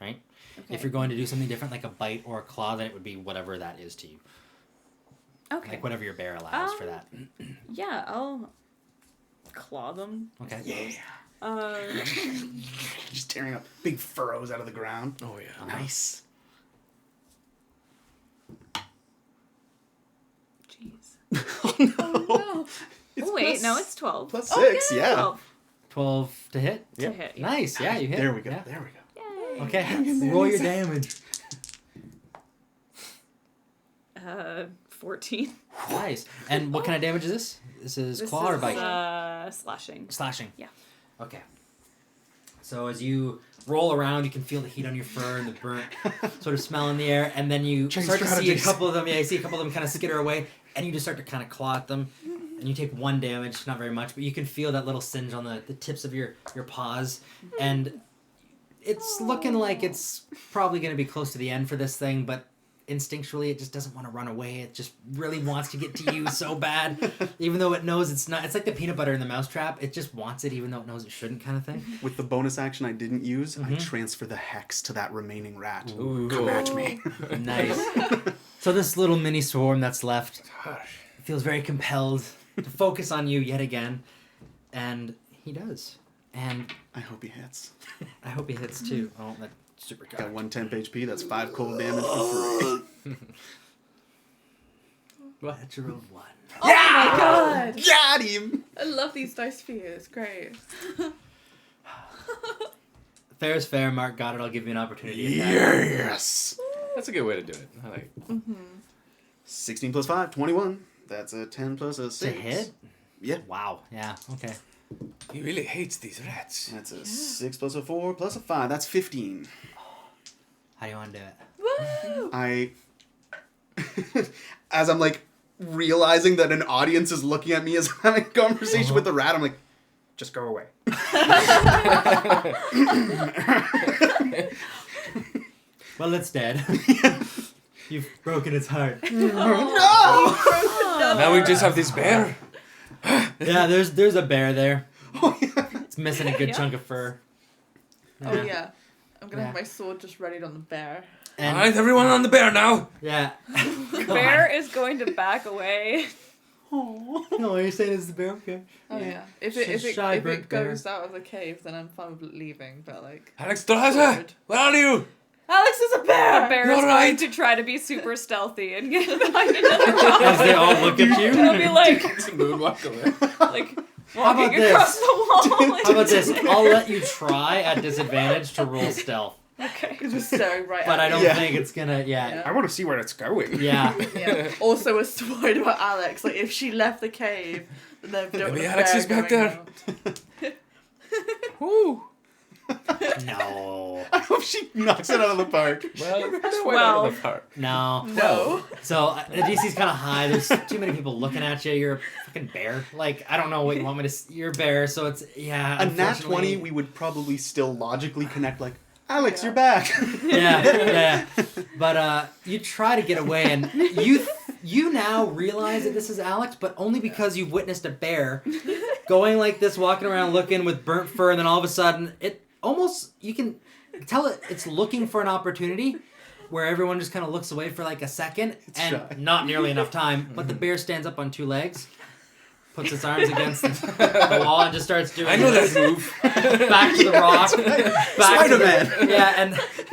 right? okay. If you're going to do something different, like a bite or a claw, then it would be whatever that is to you. Okay. Like whatever your bear allows for that. Yeah, I'll claw them. Okay. Yeah. Just tearing up big furrows out of the ground. Oh, yeah. Nice. Jeez. Oh no. It's Oh wait, plus- no, it's 12. plus Oh, 6, yeah. 12 12 to hit? to Yep. hit. Yeah. Nice, yeah, you hit. There we go. Yeah. There we go. Yay. Okay, roll your damage. 14. Nice. And what kind of damage is this? This is claw or bite? Slashing. Slashing. Yeah. Okay. So as you roll around, you can feel the heat on your fur and the burnt sort of smell in the air, and then you Change start to see a strategies. couple of them. Yeah, you see a couple of them kind of skitter away, and you just start to kind of claw at them, and you take 1 damage, not very much, but you can feel that little singe on the tips of your paws, and it's looking like it's probably going to be close to the end for this thing, but instinctually it just doesn't want to run away. It just really wants to get to you so bad, even though it knows it's not. It's like the peanut butter in the mousetrap. It just wants it even though it knows it shouldn't, kind of thing. With the bonus action I didn't use, I transfer the hex to that remaining rat. Ooh. Come at me. Nice. So this little mini swarm that's left Gosh. feels very compelled to focus on you yet again, and he does. And I hope he hits. I hope he hits too. Oh, that super Got cock. 1 temp HP, that's 5 cold damage for free. Natural 1. Oh my god! Got him! I love these dice for you. It's great. Fair is fair. Mark got it. I'll give you an opportunity. Yes! That's a good way to do it. I like it. 16 plus 5, 21. That's a 10 plus a To 6. hit? Yeah. Wow. Yeah. Okay. He really hates these rats. That's a 6 plus a 4 plus a 5. That's 15. How do you want to do it? Woo! I... As I'm like realizing that an audience is looking at me as I'm having a conversation with the rat, I'm like, just go away. Well, it's dead. You've broken its heart. No! Now we just have this bear. Yeah, there's a bear there. Oh, yeah. It's missing a good Yeah. chunk of fur. Oh yeah. I'm gonna have my sword just readied on the bear. And, All right, everyone on the bear now. Yeah. The bear is going to back away. No, you're saying it's the bear? Okay. Oh Yeah. yeah. If It's a shy it burnt bear. goes out of the cave, then I'm fine with leaving. But like, Alexstrasza, Sword. where are you? Alex is a bear. The bear is You're going right. to try to be super stealthy and get behind another rock. As they all look at you. It'll be like It's a moonwalk away. like How walking about across this? the wall. How about this? I'll let you try at disadvantage to roll stealth. Okay. He's just staring right But at I don't Yeah. think it's gonna, yeah. Yeah. I want to see where it's going. Yeah. me. Yeah. Also, was worried about Alex. Like, if she left the cave, then they don't. Maybe want a Alex bear is back going there. out. Woo. No. I hope she knocks it out of the park. Well, that's Well. out of the park. No. No. So the DC's kind of high. There's too many people looking at you. You're a fucking bear. Like, I don't know what you want me to... You're a bear, so it's... Yeah, A nat unfortunately- 20, we would probably still logically connect, like, Alex, Yeah. you're back. Yeah. But you try to get away, and you now realize that this is Alex, but only because you've witnessed a bear going like this, walking around looking with burnt fur, and then all of a sudden, it almost... You can tell it's looking for an opportunity where everyone just kind of looks away for like a second, and shy. not nearly enough time, but the bear stands up on 2 legs, puts its arms against the wall, and just starts doing I know this. that move. Back to the rock. Back to the, Spider-Man. yeah,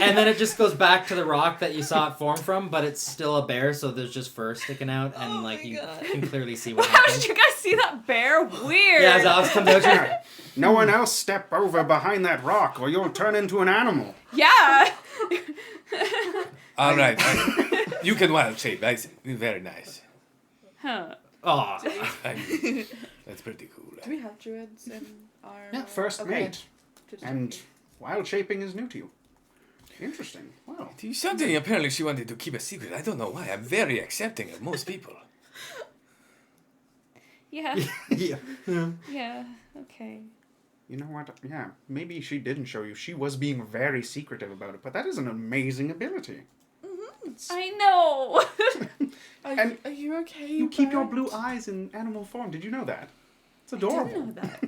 and then it just goes back to the rock that you saw it form from, but it's still a bear, so there's just fur sticking out, and Oh like my you God. can clearly see what How did happened. you guys see that bear? Weird. Yeah, as Alex comes out, you're like, No one else step over behind that rock or you'll turn into an animal. Yeah. All right. You can wild shape. I see. Very nice. Huh. oh, That's pretty cool. Do we have druids in our? Yeah, first Okay. mate. Just And checking. wild shaping is new to you. Interesting. Wow. Something apparently she wanted to keep a secret. I don't know why. I'm very accepting of most people. Yeah. yeah. Yeah. Okay. You know what? Yeah, maybe she didn't show you. She was being very secretive about it, but that is an amazing ability. I know. And Are you okay? You keep your Barrett? blue eyes in animal form. Did you know that? It's I adorable. didn't know that.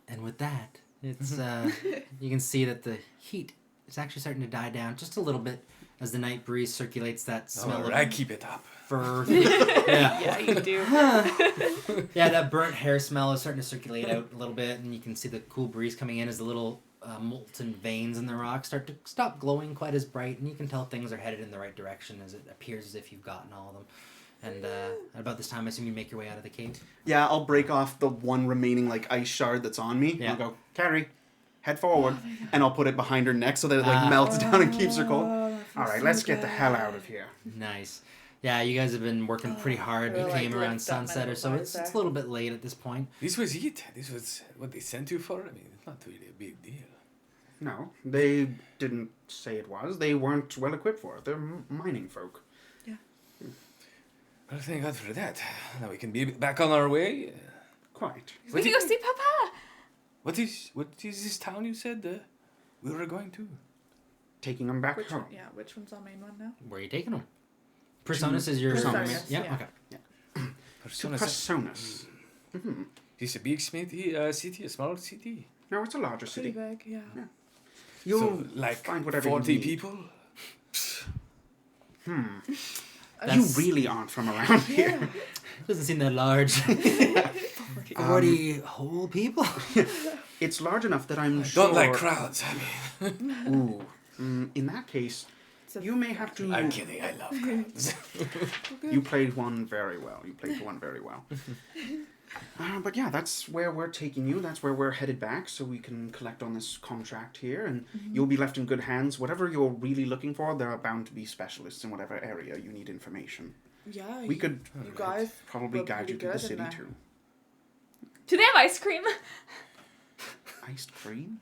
And with that, it's you can see that the heat is actually starting to die down just a little bit as the night breeze circulates that smell All of right, keep it up. fur. Yeah. Yeah, you do. Yeah, that burnt hair smell is starting to circulate out a little bit, and you can see the cool breeze coming in as the little molten veins in the rock start to stop glowing quite as bright, and you can tell things are headed in the right direction as it appears as if you've gotten all of them. And at about this time, I assume you make your way out of the cave. Yeah, I'll break off the one remaining like ice shard that's on me. Yeah. I'll go, Carrie, head forward, and I'll put it behind her neck so that it like melts down and keeps her cold. Oh, that All feels right, so let's get the good. hell out of here. Nice. Yeah, you guys have been working pretty hard. we're You like came around lift up sunset or so. metal It's bars a little bit late at this point. This was it. This was what they sent you for. I mean, it's not really a big deal. No, they didn't say it was. They weren't well equipped for it. They're mining folk. Well, thank God for that. Now we can be back on our way. Quite. We can go see Papa. What is this town you said we were going to? taking them back home. Which one's our main one now? Where are you taking them? Personas is your... Personas, Yeah, yeah. okay. To Personas. Is a big city, a small city? No, it's a larger Pretty city. big, yeah. You'll So, like find whatever 40 you need. people? You That's- really aren't from around here. Doesn't seem that large. 40 whole people? It's large enough that I'm sure... Don't like crowds. I mean, in that case, It's a- you may have to... I'm kidding. I love crowds. You played one very well. But yeah, that's where we're taking you. That's where we're headed back, so we can collect on this contract here, and you'll be left in good hands. Whatever you're really looking for, there are bound to be specialists in whatever area you need information. Yeah. We could You guys probably were guide you pretty to the good in city there. too. Do they have ice cream? Iced cream?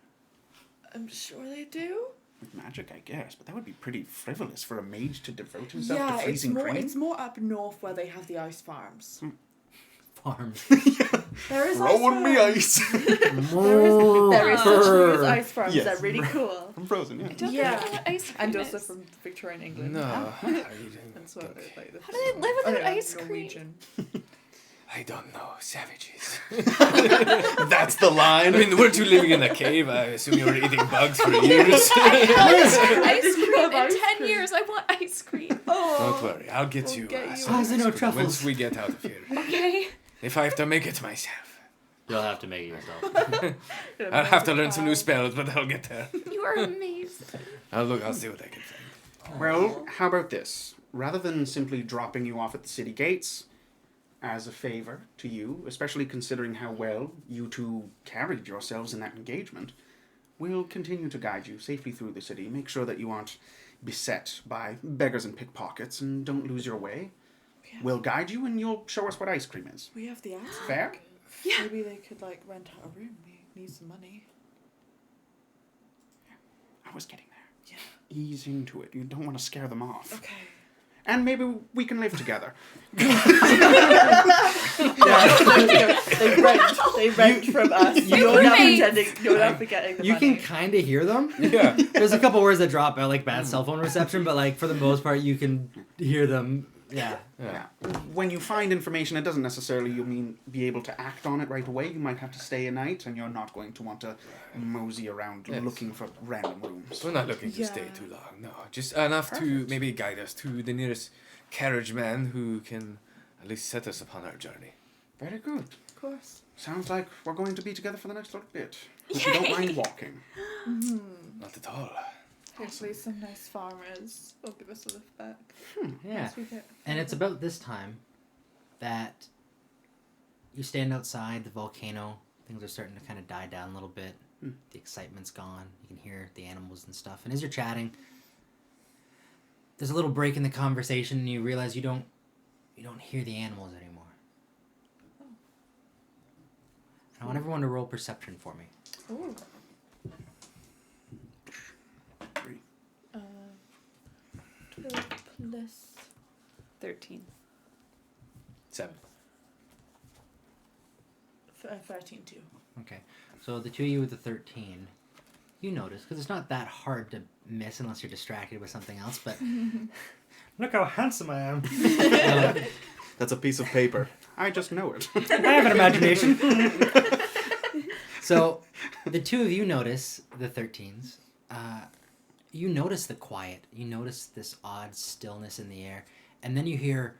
I'm sure they do. With magic, I guess, but that would be pretty frivolous for a mage to devote himself Yeah, to it's freezing more. cream. It's more up north where they have the ice farms. Farms. There is Rolling me ice. ice. There is literally ice farms. Yes. They're really cool. I'm frozen, yeah. Don't Yeah. know what ice cream And also is. from Victorian England. No, That's what like the How do they live without ice cream? Norwegian. I don't know. Savages. That's the line. I mean, weren't you living in a cave? I assume you were eating bugs for years. Ice cream Love in ice 10 cream. years. I want ice cream. Don't worry. I'll get We'll you. get you some ice. Oh, no ice cream truffles. once we get out of here. Okay. If I have to make it myself. You'll have to make it yourself. I'll have to learn some new spells, but I'll get there. You are amazing. I'll see what I can find. Well, how about this? Rather than simply dropping you off at the city gates, as a favor to you, especially considering how well you two carried yourselves in that engagement, we'll continue to guide you safely through the city. Make sure that you aren't beset by beggars and pickpockets and don't lose your way. Yeah. We'll guide you and you'll show us what ice cream is. We have the attic. Fair? Yeah. Maybe they could like rent out a room. We need some money. I was getting there. Yeah. Ease into it. You don't want to scare them off. Okay. And maybe we can live together. They rent from us. You're not roommates. pretending. You're not forgetting the You money. can kind of hear them. Yeah. There's a couple words that drop out, like bad cell phone reception, but like for the most part, you can hear them. Yeah. Yeah. When you find information, it doesn't necessarily be able to act on it right away. You might have to stay a night, and you're not going to want to mosey around Yes. looking for random rooms. We're not looking to stay Yeah. too long. No, just enough to maybe guide us to the nearest carriage man who can at least set us upon our journey. Very good. Of course. Sounds like we're going to be together for the next little bit. If you don't mind walking. Not at all. Hopefully some nice farmers will give us a lift back. Yeah. Once we get And it's about this time that you stand outside the volcano. Things are starting to kind of die down a little bit. The excitement's gone. You can hear the animals and stuff. And as you're chatting, there's a little break in the conversation, and you realize you don't hear the animals anymore. And I want everyone to roll perception for me. Ooh. 12 plus 13. 7. 13 too. Okay. So the two of you with the 13, you notice, because it's not that hard to miss unless you're distracted with something else, but look how handsome I am. That's a piece of paper. I just know it. I have an imagination. So the two of you notice, the 13s, you notice the quiet. You notice this odd stillness in the air. And then you hear...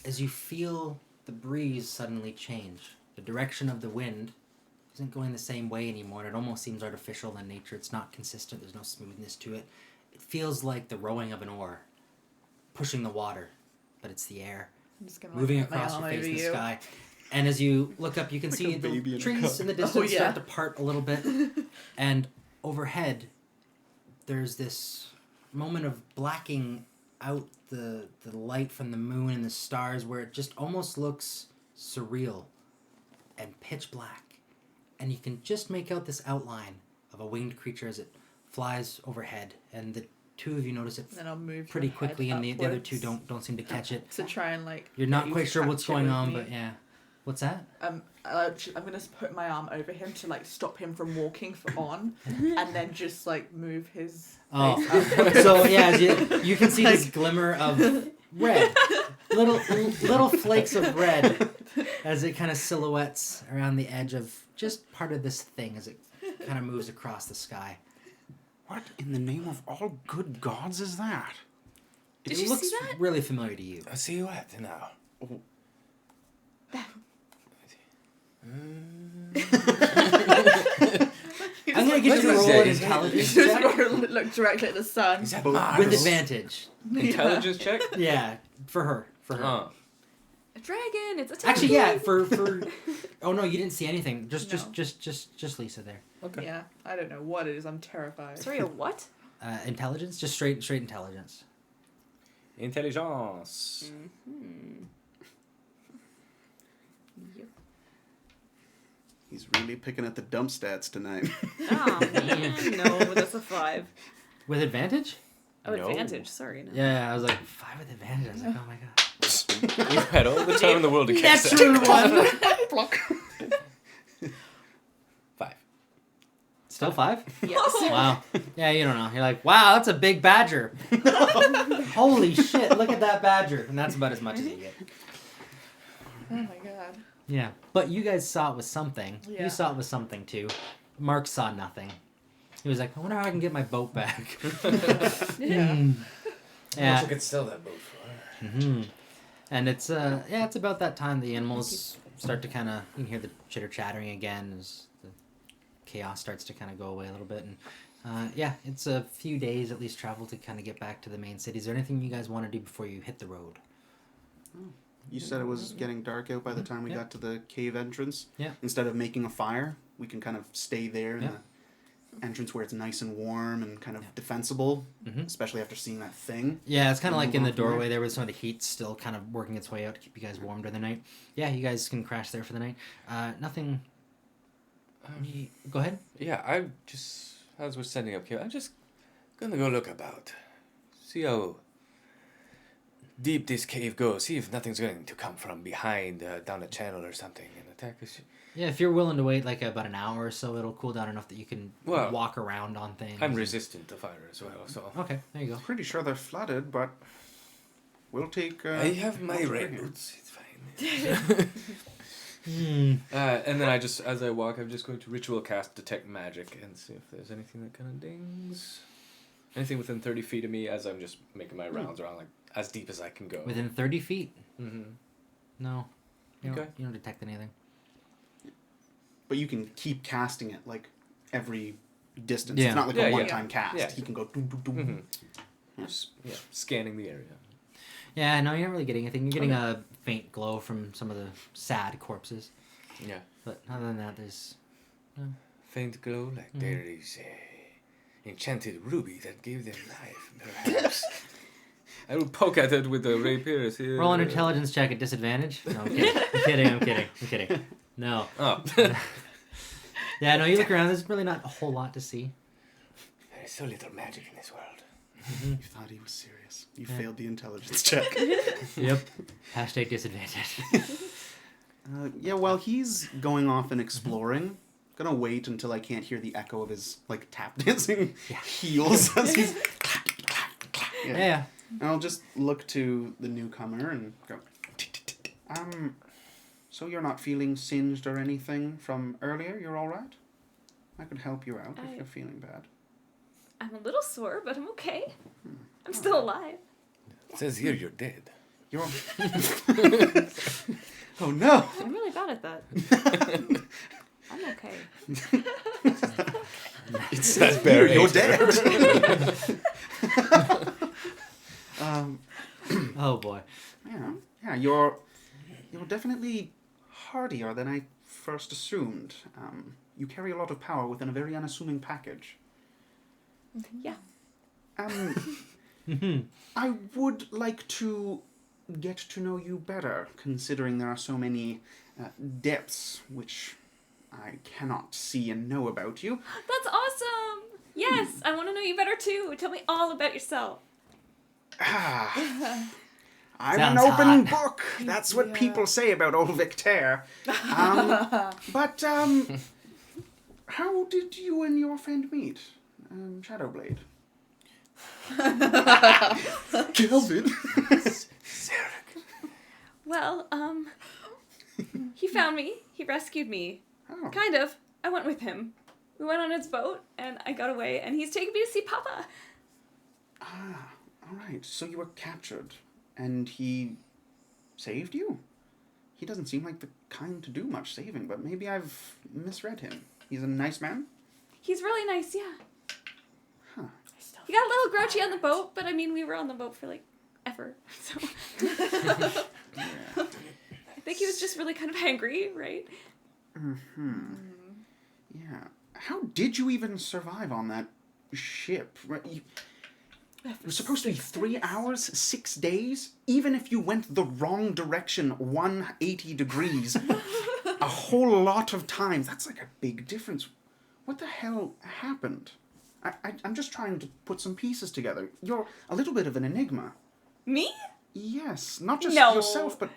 as you feel the breeze suddenly change. The direction of the wind isn't going the same way anymore. It almost seems artificial in nature. It's not consistent. There's no smoothness to it. It feels like the rowing of an oar, pushing the water, but it's the air, I'm just gonna moving put my across your arm face over in the you. sky. And as you look up, you can Like see a baby the in a trees cup. in the distance yeah. start to part a little bit. And overhead, there's this moment of blacking out the light from the moon and the stars, where it just almost looks surreal and pitch black. And you can just make out this outline of a winged creature as it flies overhead. And the two of you notice it Then I'll move pretty your head quickly, and the other two upwards don't seem to catch it. to try and like. You're get not you quite to sure what's catch it going with on, me. but yeah. What's that? I'm gonna put my arm over him to like stop him from walking on, and then just like move his. Oh, face up. so yeah, as you can see this glimmer of red, little flakes of red, as it kind of silhouettes around the edge of just part of this thing as it kind of moves across the sky. What in the name of all good gods is that? Did It you looks see that? really familiar to you. I see you at now. Oh, I'm gonna get you to roll an intelligence Just check gotta look directly at the sun. Is that Both Mars? with advantage. Intelligence check? Yeah, for her. Oh. A dragon. It's attacking. Actually, yeah, for. Oh no, you didn't see anything. Just Lisa there. Okay. Yeah, I don't know what it is. I'm terrified. Sorry, a what? Intelligence, just straight intelligence. Intelligence. Mm-hmm. Yep. he's really picking at the dump stats tonight. Oh man, no, that's a 5. With advantage? Oh, No. advantage. Sorry, no. Yeah, I was like 5 with advantage. I was like, oh my god. You've had all the time in the world to catch that. Natural one. Block. 5. Still 5? Yes. Wow. Yeah, you don't know. You're like, wow, that's a big badger. Holy shit! Look at that badger, and that's about as much as you get. Oh my god. Yeah, but you guys saw it with something. Yeah. You saw it with something too. Mark saw nothing. He was like, I wonder how I can get my boat back. Yeah. Yeah. could sell that boat for. Mm-hmm. And it's it's about that time the animals start to kind of, you can hear the chitter chattering again as the chaos starts to kind of go away a little bit. And it's a few days at least travel to kind of get back to the main city. Is there anything you guys want to do before you hit the road? You said it was getting dark out by the time we Yeah. got to the cave entrance. Yeah. Instead of making a fire, we can kind of stay there in Yeah. the entrance where it's nice and warm and kind of defensible, Mm-hmm. especially after seeing that thing. Yeah, it's kind of Move like in the on from there. doorway there with some of the heat still kind of working its way out to keep you guys warm during the night. Yeah, you guys can crash there for the night. Nothing. Go ahead. Yeah, I just, as we're setting up here, I'm just gonna go look about. See how deep this cave goes. See if nothing's going to come from behind, down a channel or something and attack us. Yeah, if you're willing to wait like about an hour or so, it'll cool down enough that you can Well, walk around on things. I'm resistant to fire as well, so. Okay, there you go. Pretty sure they're flooded, but we'll take. I have my what's rain right here. boots. It's fine. Hmm. And then as I walk, I'm just going to ritual cast detect magic and see if there's anything that kind of dings. Anything within 30 feet of me as I'm just making my rounds around, like as deep as I can go. Within 30 feet? Mm-hmm. No. You Okay. don't detect anything. But you can keep casting it like every distance. Yeah. It's not like Yeah, a yeah. one-time cast. Yeah. He can go. Doom, doom, doom. Mm-hmm. Just scanning the area. Yeah, no, you're not really getting anything. You're getting a faint glow from some of the sad corpses. Yeah. But other than that, there's... Faint glow, like Mhm. there is a enchanted ruby that gave them life, perhaps. I will poke at it with the rapier. See, Roll an intelligence check at disadvantage. No, I'm kidding. I'm kidding. No. Oh. Yeah, no, you look around, there's really not a whole lot to see. There is so little magic in this world. You thought he was serious. You Yeah. failed the intelligence check. Yep. Hashtag disadvantage. While he's going off and exploring, gonna wait until I can't hear the echo of his like tap dancing Yeah. heels as he's Yeah. And I'll just look to the newcomer and go, so you're not feeling singed or anything from earlier? You're all right? I could help you out if you're feeling bad. I'm a little sore, but I'm okay. I'm still alive. It says here you're dead. You're. Oh no! I'm really bad at that. I'm okay. It's that berry. You're dead. Oh boy. Yeah. You're definitely hardier than I first assumed. You carry a lot of power within a very unassuming package. Yeah. I would like to get to know you better, considering there are so many depths which I cannot see and know about you. That's awesome! Yes, I want to know you better too. Tell me all about yourself. I'm Sounds an open hot. book. That's what people say about old Victor. But how did you and your friend meet? Shadowblade. Kelvin. Well, he found me. He rescued me. Oh. Kind of. I went with him. We went on his boat, and I got away, and he's taking me to see Papa. Ah, all right. So you were captured, and he saved you? He doesn't seem like the kind to do much saving, but maybe I've misread him. He's a nice man? He's really nice, yeah. Huh. He got a little grouchy on the boat, but I mean, we were on the boat for, like, ever, so... I think he was just really kind of angry, right? Yeah. How did you even survive on that ship? It was supposed to be 3 hours, 6 days? Even if you went the wrong direction 180 degrees, a whole lot of times, that's like a big difference. What the hell happened? I'm just trying to put some pieces together. You're a little bit of an enigma. Me? Yes, not just No. yourself, but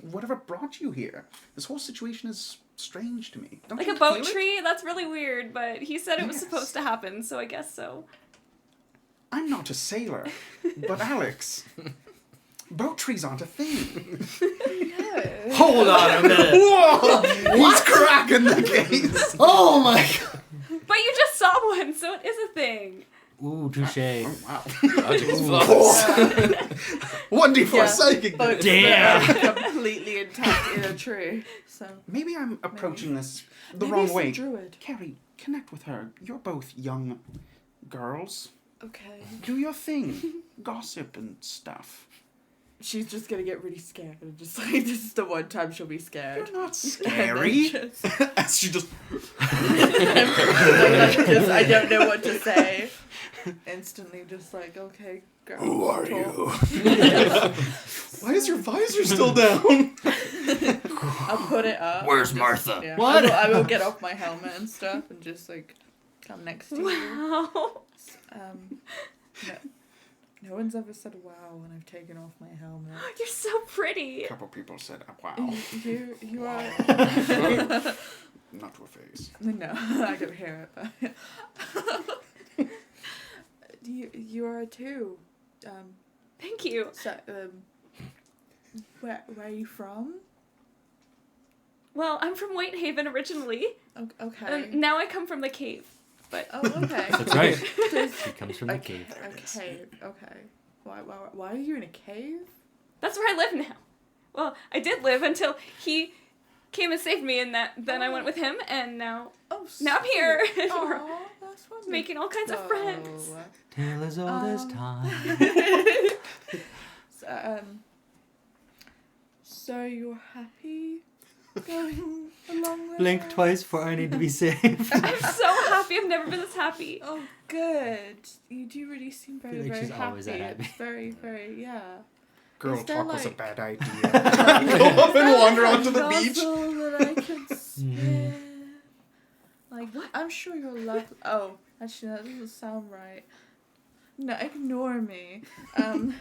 whatever brought you here. This whole situation is strange to me. Don't Like you a boat feel it? tree? That's really weird, but he said it was Yes. supposed to happen, so I guess so. I'm not a sailor, but Alex, boat trees aren't a thing. Hold on a minute. Whoa! He's cracking the case. Oh my god. But you just saw one, so it is a thing. Ooh, touche. Oh, wow. Logic is flawless. 1d4 Yeah. psychic. Boats Damn. that are completely intact in a tree. So Maybe I'm approaching this the maybe wrong it's a way. druid. Carrie, connect with her. You're both young girls. Okay. Do your thing. Gossip and stuff. She's just gonna get really scared and just like this is the one time she'll be scared. You're not And scary. then just, As she just... I don't know what to say. Instantly just like, okay, girl. Who are talk. you? Why is your visor still down? I'll put it up. Where's and Martha? Yeah. What? I will get off my helmet and stuff and just like come next to you. Wow. No one's ever said wow when I've taken off my helmet. You're so pretty. A couple people said, wow. You are. Not to her face. No, I can hear it. But you are too. Thank you. So, where are you from? Well, I'm from Whitehaven originally. Okay. Now I come from the cave. But Oh, okay. That's right. Does- He comes from the cave. Okay. Okay. Why are you in a cave? that's where I live now. Well, I did live until he came and saved me, and then I went with him, and now Oh, Now I'm here. Aw, that's wonderful. making all kinds of friends. Tale as old as time. So you're happy going along with Blink her? twice for I need to be saved. I'm so happy. I've never been this happy. Oh, good. You do really seem very, feel like very she's happy. always that happy. It's very, very, yeah. Girl Is there, talk was a like- bad idea. Go up and wander onto the beach. That I can spare. Like, I'm sure you'll love. Oh, actually, that doesn't sound right. No, ignore me. Do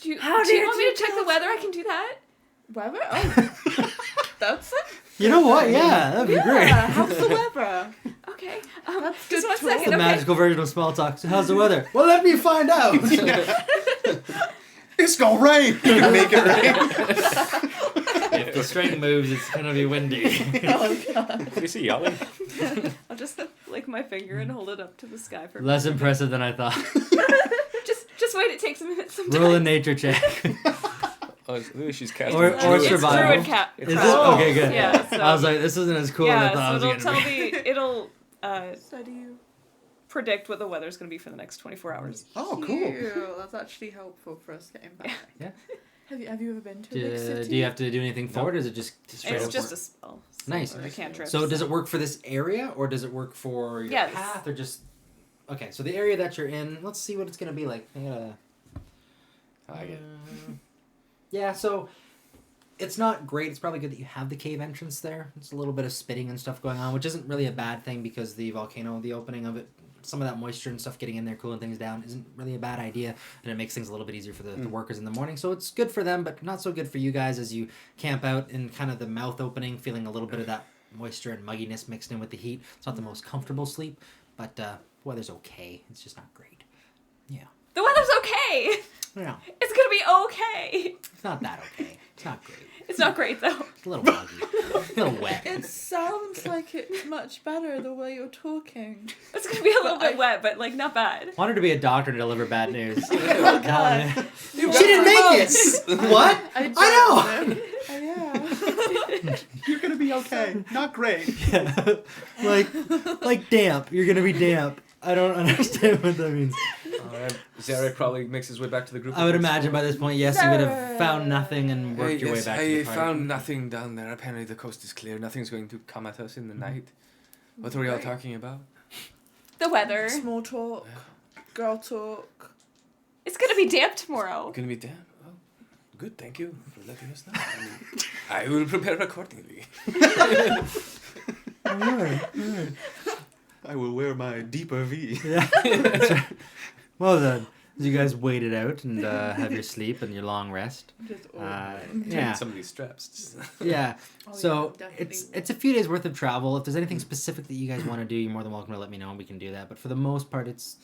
you, How do you did want me you to check the tell weather? I me? can do that. Weather? Oh, that's it. You know what? Yeah, that'd be Yeah, great. how's the weather? Okay. That's just good one talk. second. The Okay. magical version of small talk. So how's the weather? Well, let me find out. It's gonna rain. You can make it rain. If the string moves, it's gonna be windy. Oh god. What is he yelling? I'll just lick my finger and hold it up to the sky for. Less impressive than I thought. Just wait. It takes a minute sometimes. Roll a nature check. Oh, maybe she's casting. Or It's survival. Druid cat. Is it? Oh. Okay, good. Yeah. So, I was like, this isn't as cool as I yeah. thought So it it'll was tell gonna be. me. It'll So do you? predict what the weather's going to be for the next 24 hours. Oh, cool. Cute. That's actually helpful for us getting back. Yeah. Have you ever been to a big city? Do you have to do anything for it, or is it just straight It's up just work? a spell. So Nice. I can't trip. So does it work for this area, or does it work for your Yes. path, or just... Okay, so the area that you're in, let's see what it's going to be like. I gotta... I like it. Yeah, so it's not great. It's probably good that you have the cave entrance there. It's a little bit of spitting and stuff going on, which isn't really a bad thing because the volcano, the opening of it, some of that moisture and stuff getting in there, cooling things down, isn't really a bad idea, and it makes things a little bit easier for the workers in the morning. So it's good for them, but not so good for you guys as you camp out in kind of the mouth opening, feeling a little bit of that moisture and mugginess mixed in with the heat. It's not the most comfortable sleep, but weather's okay. It's just not great. Yeah. The weather's okay. Yeah. It's gonna be okay. It's not that okay. It's not great. It's not great though. It's a little muggy. A little wet. It sounds like it's much better the way you're talking. It's gonna be a little bit wet, but like not bad. Wanted to be a doctor to deliver bad news. Oh, God. She didn't make it! What? I know! Yeah. You're gonna be okay. Not great. Yeah. like damp. You're gonna be damp. I don't understand what that means. Zarek probably makes his way back to the group. I would imagine by this point, yes, you would have found nothing and worked your way back to the I party. found nothing down there. Apparently the coast is clear. Nothing's going to come at us in the night. What were y'all Right. talking about? The weather. Small talk, girl talk. It's gonna be damp tomorrow. Gonna be damp. Oh, good. Thank you for letting us know. I will prepare accordingly. I will wear my deeper V. Yeah. That's right. Well then, as you guys wait it out and have your sleep and your long rest. Just Yeah. Some of these straps. Yeah. Oh, So yeah, definitely. it's a few days worth of travel. If there's anything specific that you guys want to do, you're more than welcome to let me know and we can do that. But for the most part, it's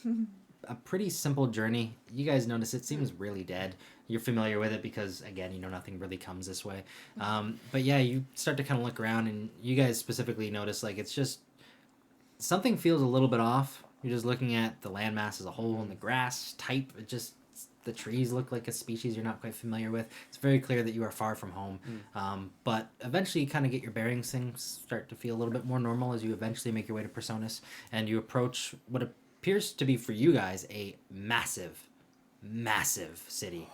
a pretty simple journey. You guys notice it seems really dead. You're familiar with it because, again, you know nothing really comes this way. But yeah, you start to kind of look around and you guys specifically notice like it's just something feels a little bit off. You're just looking at the landmass as a whole and the grass type. It just the trees look like a species you're not quite familiar with. It's very clear that you are far from home. But eventually you kind of get your bearings. Things start to feel a little bit more normal as you eventually make your way to Personas and you approach what appears to be for you guys a massive city.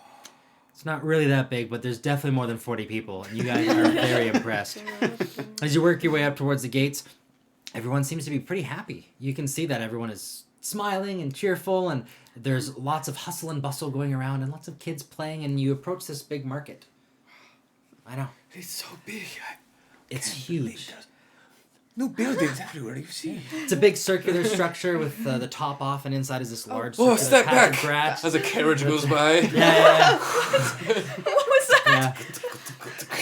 It's not really that big, but there's definitely more than 40 people, and you guys are very impressed. As you work your way up towards the gates, everyone seems to be pretty happy. You can see that everyone is smiling and cheerful, and there's lots of hustle and bustle going around, and lots of kids playing, and you approach this big market. I know. It's so big. It's huge. No buildings everywhere. You see. It's a big circular structure with the top off, and inside is this large Oh, circular step patch of back! grass. As a carriage goes by. Yeah. What was that?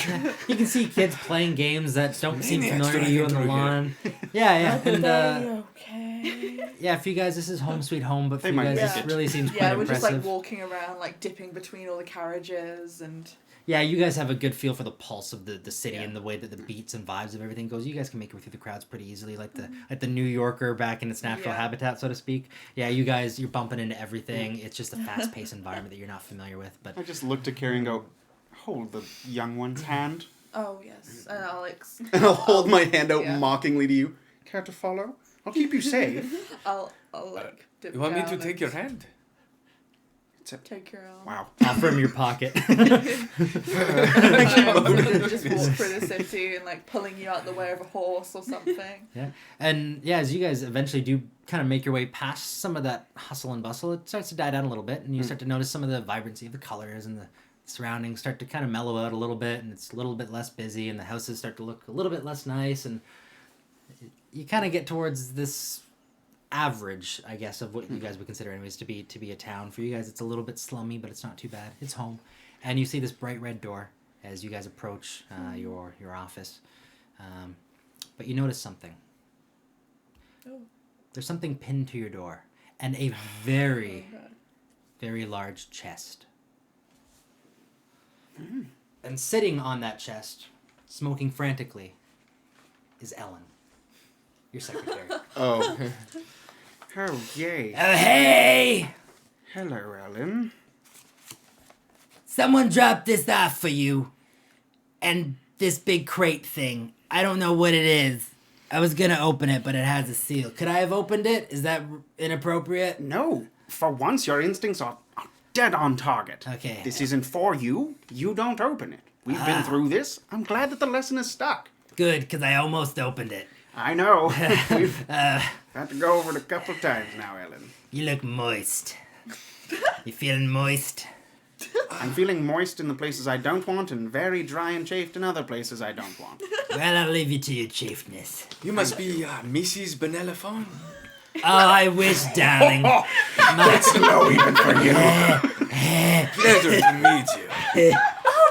Yeah. You can see kids playing games that don't seem Maniacs familiar to you on the driving through lawn. Yeah, and okay. yeah, for you guys, this is home sweet home, but for They you might guys, make this it. really seems quite Yeah, we're just impressive. like walking around, like dipping between all the carriages and. Yeah, you guys have a good feel for the pulse of the city Yeah. and the way that the beats and vibes of everything goes. You guys can make your way through the crowds pretty easily, like the New Yorker back in its natural Yeah. habitat, so to speak. Yeah, you guys, you're bumping into everything. It's just a fast-paced environment that you're not familiar with. But I just look to Carrie and go, hold the young one's hand. Oh yes, and Alex. And I'll hold my hand out Yeah. mockingly to you. Care to follow? I'll keep you safe. I'll like dip You want me down to take and your hand? Take your arm. Wow. offer him your pocket. Just walk through the city and like pulling you out the way of a horse or something. Yeah, and yeah, as you guys eventually do kind of make your way past some of that hustle and bustle, it starts to die down a little bit, and you start to notice some of the vibrancy of the colors and the surroundings start to kind of mellow out a little bit, and it's a little bit less busy, and the houses start to look a little bit less nice, and you kind of get towards this average, I guess, of what you guys would consider anyways to be a town. For you guys, it's a little bit slummy, but it's not too bad. It's home, and you see this bright red door as you guys approach your office, but you notice something. Oh. There's something pinned to your door, and a very, very large chest. And sitting on that chest, smoking frantically, is Ellen, your secretary. Oh. Oh, yay. Oh, hey! Hello, Ellen. Someone dropped this off for you. And this big crate thing. I don't know what it is. I was gonna open it, but it has a seal. Could I have opened it? Is that inappropriate? No, for once your instincts are dead on target. Okay. This isn't for you. You don't open it. We've been through this. I'm glad that the lesson is stuck. Good, because I almost opened it. I know. We've had to go over it a couple of times now, Ellen. You look moist. You feeling moist? I'm feeling moist in the places I don't want and very dry and chafed in other places I don't want. Well, I'll leave you to your chafeness. You must be Mrs. Benelephone. I wish, darling. It's low even for you. Pleasure to meet you.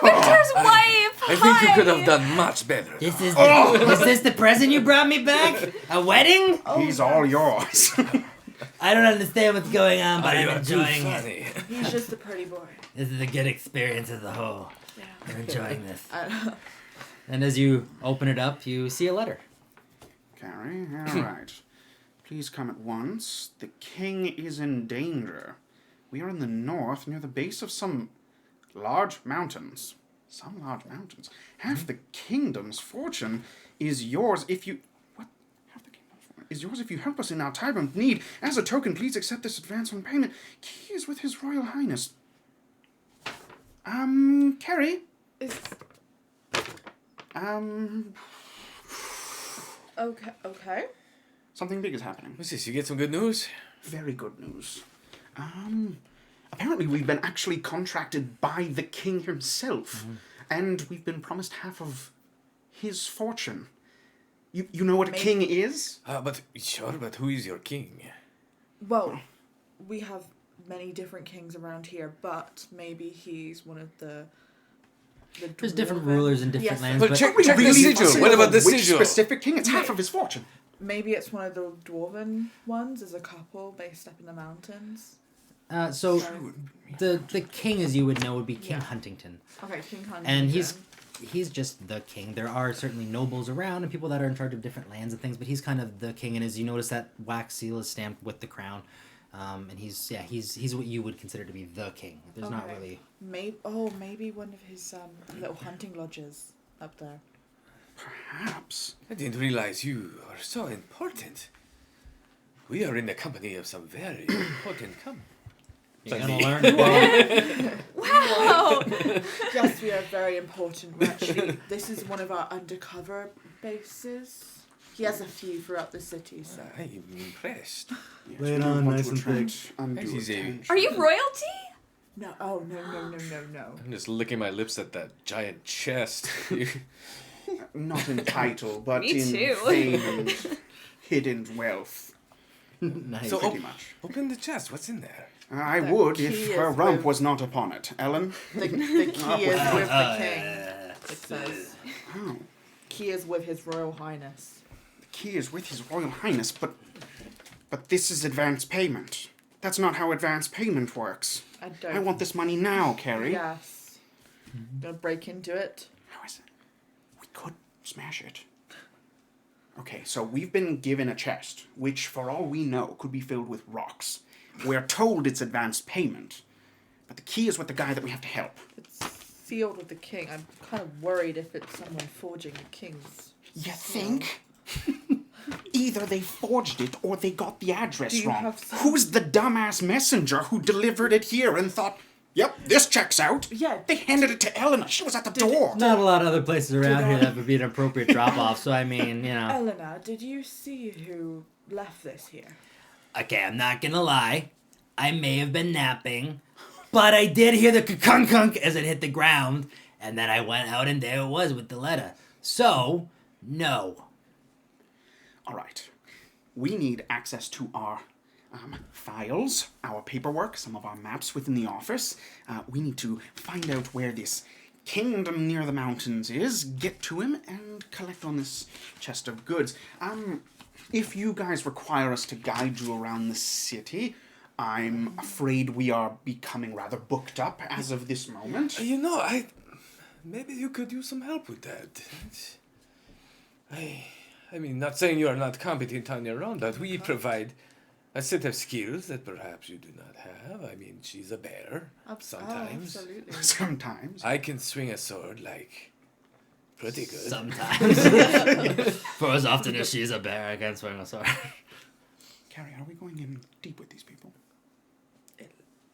Victor's wife! I think you could have done much better. Is this the present you brought me back? A wedding? He's all yours. I don't understand what's going on, but You I'm are too enjoying it. funny. He's just a pretty boy. This is a good experience as a whole. Yeah. I'm enjoying this. And as you open it up, you see a letter. Carrie, all right. Please come at once. The king is in danger. We are in the north, near the base of some large mountains. Some large mountains. Half the kingdom's fortune is yours if you... What? Half the kingdom's fortune is yours if you help us in our time of need. As a token, please accept this advance on payment. He is with His Royal Highness. Carrie? Okay. Something big is happening. What's this? You get some good news? Very good news. Apparently we've been actually contracted by the king himself, and we've been promised half of his fortune. You know what a king is? But who is your king? Well, we have many different kings around here, but maybe he's one of the There's different dwarven- rulers in different Yes. lands, But but check Really the sigil. possible What about the which sigil? specific king? It's half of his fortune. Maybe it's one of the dwarven ones. There's a couple based up in the mountains. so the king, as you would know, would be King Yeah. Huntington. Okay, King Huntington. And he's just the king. There are certainly nobles around and people that are in charge of different lands and things, but he's kind of the king. And as you notice, that wax seal is stamped with the crown, and he's what you would consider to be the king. There's not Okay. really. Maybe one of his little hunting lodges up there. Perhaps. I didn't realize you are so important. We are in the company of some very important You're gonna learn today. Wow! Yes, we are very important. This is one of our undercover bases. He has a few throughout the city, so. I'm impressed. Yes, Lay it we don't on want nice to and attract undue He's a- attention. Are you royalty? No, no. I'm just licking my lips at that giant chest. Not in title, but Me in too. fame and hidden wealth. Nice. So- Pretty much. Open the chest. What's in there? I The would key if is her rump with- was not upon it. Ellen? The key is with the king. It says. Oh. Key is with His Royal Highness. The key is with His Royal Highness, but this is advance payment. That's not how advance payment works. I don't. I want this money now, Carrie. Yes. Gonna break into it. How is it? We could smash it. Okay, so we've been given a chest, which, for all we know, could be filled with rocks. We're told it's advanced payment, but the key is with the guy that we have to help. It's sealed with the king. I'm kind of worried if it's someone forging the king's. You think? Either they forged it or they got the address Do you wrong. have some- Who's the dumbass messenger who delivered it here and thought, yep, this checks out? Yeah. They handed it to Eleanor. She was at the door. Not a lot of other places around Did here I- that would be an appropriate drop off. So I mean, you know. Eleanor, did you see who left this here? Okay, I'm not gonna lie. I may have been napping, but I did hear the kunk as it hit the ground, and then I went out and there it was with the letter. So, no. All right. We need access to our files, our paperwork, some of our maps within the office. We need to find out where this kingdom near the mountains is, get to him, and collect on this chest of goods. If you guys require us to guide you around the city, I'm afraid we are becoming rather booked up as of this moment. You know, maybe you could use some help with that. I mean, not saying you are not competent on your own, but we provide a set of skills that perhaps you do not have. I mean, she's a bear sometimes. absolutely. Sometimes. I can swing a sword like pretty good. Sometimes. For as often as she's a bear, I can swing a sword. Carrie, are we going in deep with these people?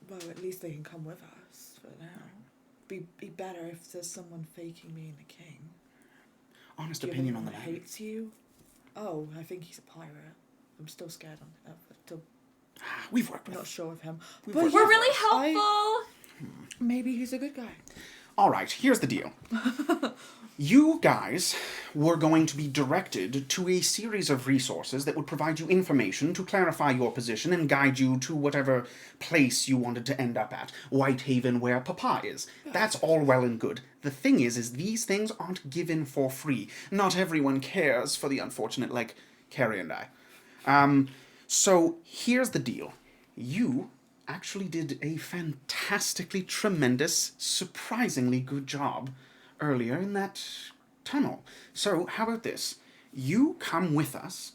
Well, at least they can come with us for now. Be better if there's someone faking being the king. Honest Do you have opinion on the anyone matter. that hates you? Oh, I think he's a pirate. I'm still scared. We've worked I'm with not sure of him. We've But worked We're with- really I- helpful. maybe he's a good guy. All right, here's the deal. You guys were going to be directed to a series of resources that would provide you information to clarify your position and guide you to whatever place you wanted to end up at. Whitehaven, where Papa is. That's all well and good. The thing is these things aren't given for free. Not everyone cares for the unfortunate like Carrie and I. So here's the deal. You actually did a fantastically tremendous, surprisingly good job earlier in that tunnel. So how about this? You come with us,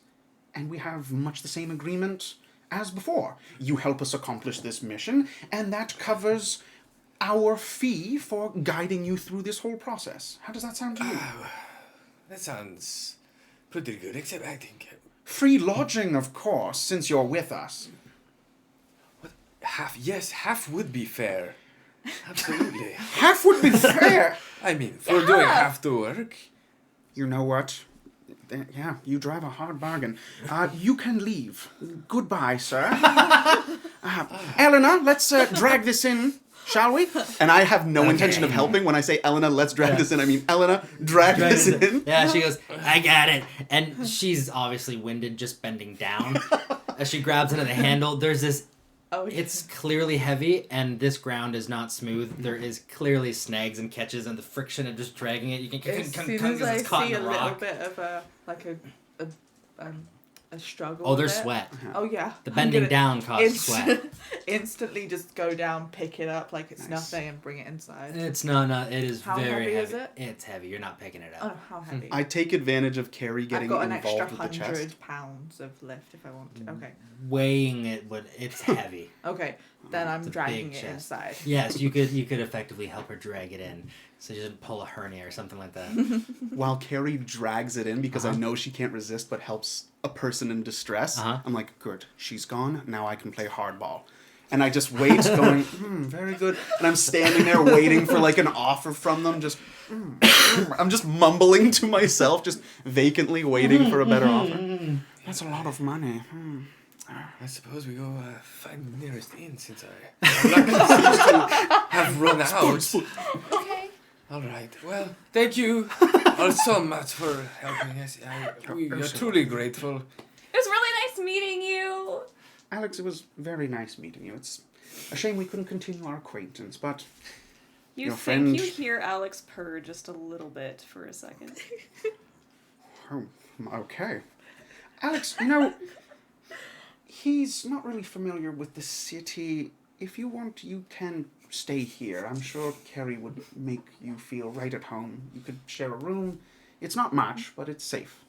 and we have much the same agreement as before. You help us accomplish this mission, and that covers our fee for guiding you through this whole process. How does that sound to you? That sounds pretty good, except I think... Free lodging, of course, since you're with us. Half would be fair. Absolutely. Half would be fair! I mean, for doing half the work... You know what? Yeah, you drive a hard bargain. You can leave. Goodbye, sir. Elena, let's drag this in, shall we? And I have no intention of helping. When I say Elena, let's drag this in, I mean Elena, drag this in. Yeah, she goes, I got it. And she's obviously winded, just bending down. As she grabs into the handle, there's this... Oh, yeah. It's clearly heavy, and this ground is not smooth. There is clearly snags and catches, and the friction of just dragging it, you can As soon as I it's caught see in a the little rock. bit of a struggle. Oh, there's with it. sweat. Oh yeah. The I'm bending gonna down causes sweat. Instantly, just go down, pick it up like it's nothing, and bring it inside. It's not. It is How very heavy heavy. is it? It's heavy. You're not picking it Oh, up. how heavy? I take advantage of Carrie getting I've got an involved extra with the chest. 100 pounds of lift if I want to. Okay. Weighing it, but it's heavy. Okay. Then I'm It's a dragging big it chest. inside. Yes, you could effectively help her drag it in, so she doesn't pull a hernia or something like that. While Carrie drags it in, because I Uh-huh. know she can't resist but helps a person in distress, Uh-huh. I'm like, good, she's gone, now I can play hardball. And I just wait, going, very good. And I'm standing there waiting for like an offer from them, just, I'm just mumbling to myself, just vacantly waiting for a better offer. That's a lot of money. I suppose we go find the nearest inn, since our luck seems to have run out. Okay. All right. Well, thank you all so much for helping us. We are truly grateful. It was really nice meeting you. Alex, it was very nice meeting you. It's a shame we couldn't continue our acquaintance, but You Your think friend- you hear Alex purr just a little bit for a second. oh, okay. Alex, you know, he's not really familiar with the city. If you want, you can stay here. I'm sure Carrie would make you feel right at home. You could share a room. It's not much, but it's safe.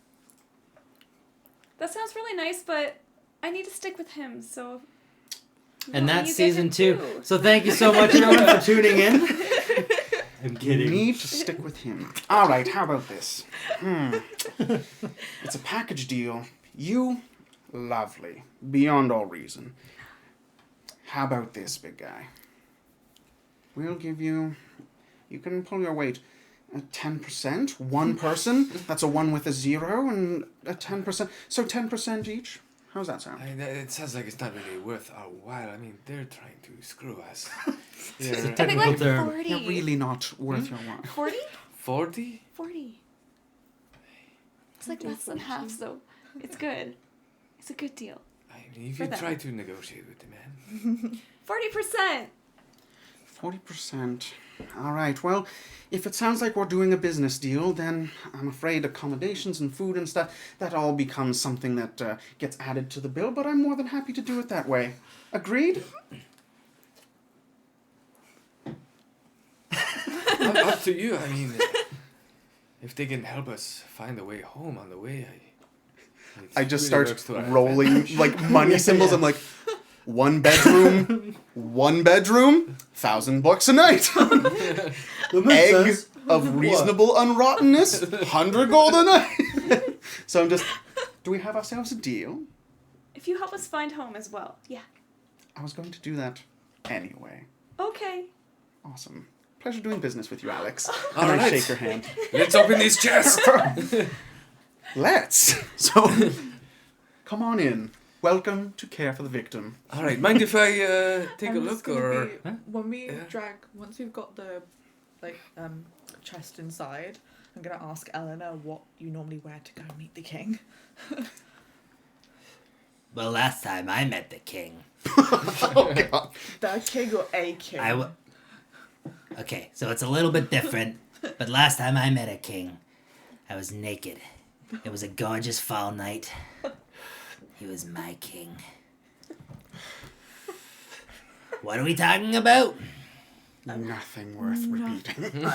That sounds really nice, but I need to stick with him, so... And No, that's you get season him 2. too. So thank you so much, everyone, for tuning in. I'm You kidding. need to stick with him. All right, how about this? It's a package deal. You, lovely, beyond all reason. How about this, big guy? We'll give you... You can pull your weight. 10%, one person. That's a 1 with a 0, and a 10%. So 10% each. How's that sound? It sounds like it's not really worth our while. I mean, they're trying to screw us. It's a Yeah. I think technical like term. 40. They're really not worth your while. 40? 40? 40. It's like less than half, so it's good. It's a good deal. I mean, if For you them. try to negotiate with the man. 40%! 40%. All right, well, if it sounds like we're doing a business deal, then I'm afraid accommodations and food and stuff, that all becomes something that gets added to the bill, but I'm more than happy to do it that way. Agreed? Up to you. I mean, if they can help us find a way home on the way, I just really start works to our rolling advantage. like money symbols. I'm like, one bedroom, $1,000 a night. Egg of reasonable unrottenness, 100 gold a night. So I'm just, do we have ourselves a deal? If you help us find home as well. Yeah. I was going to do that anyway. Okay. Awesome. Pleasure doing business with you, Alex. All And I right. shake her hand. Let's open these chests. Let's. So, come on in. Welcome to Care for the Victim. All right. Mind if I take I'm a just look, gonna or be- when we Yeah. drag, once we've got the chest inside. I'm gonna ask Eleanor what you normally wear to go meet the king. Well, last time I met the king. Oh god. The king or a king? Okay, so it's a little bit different, but last time I met a king, I was naked. It was a gorgeous fall night. He was my king. What are we talking about? Nothing worth repeating.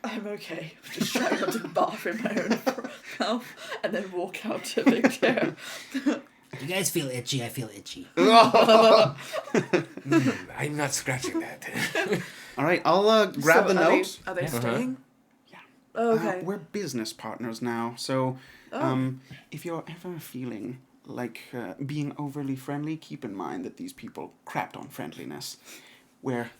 I'm okay. I'm just trying not to barf in my own mouth and then walk out to a big chair. You guys feel itchy? I feel itchy. I'm not scratching that. All right, I'll grab the note. Are they staying? Yeah. Oh, okay. We're business partners now, so if you're ever feeling like being overly friendly, keep in mind that these people crapped on friendliness. We're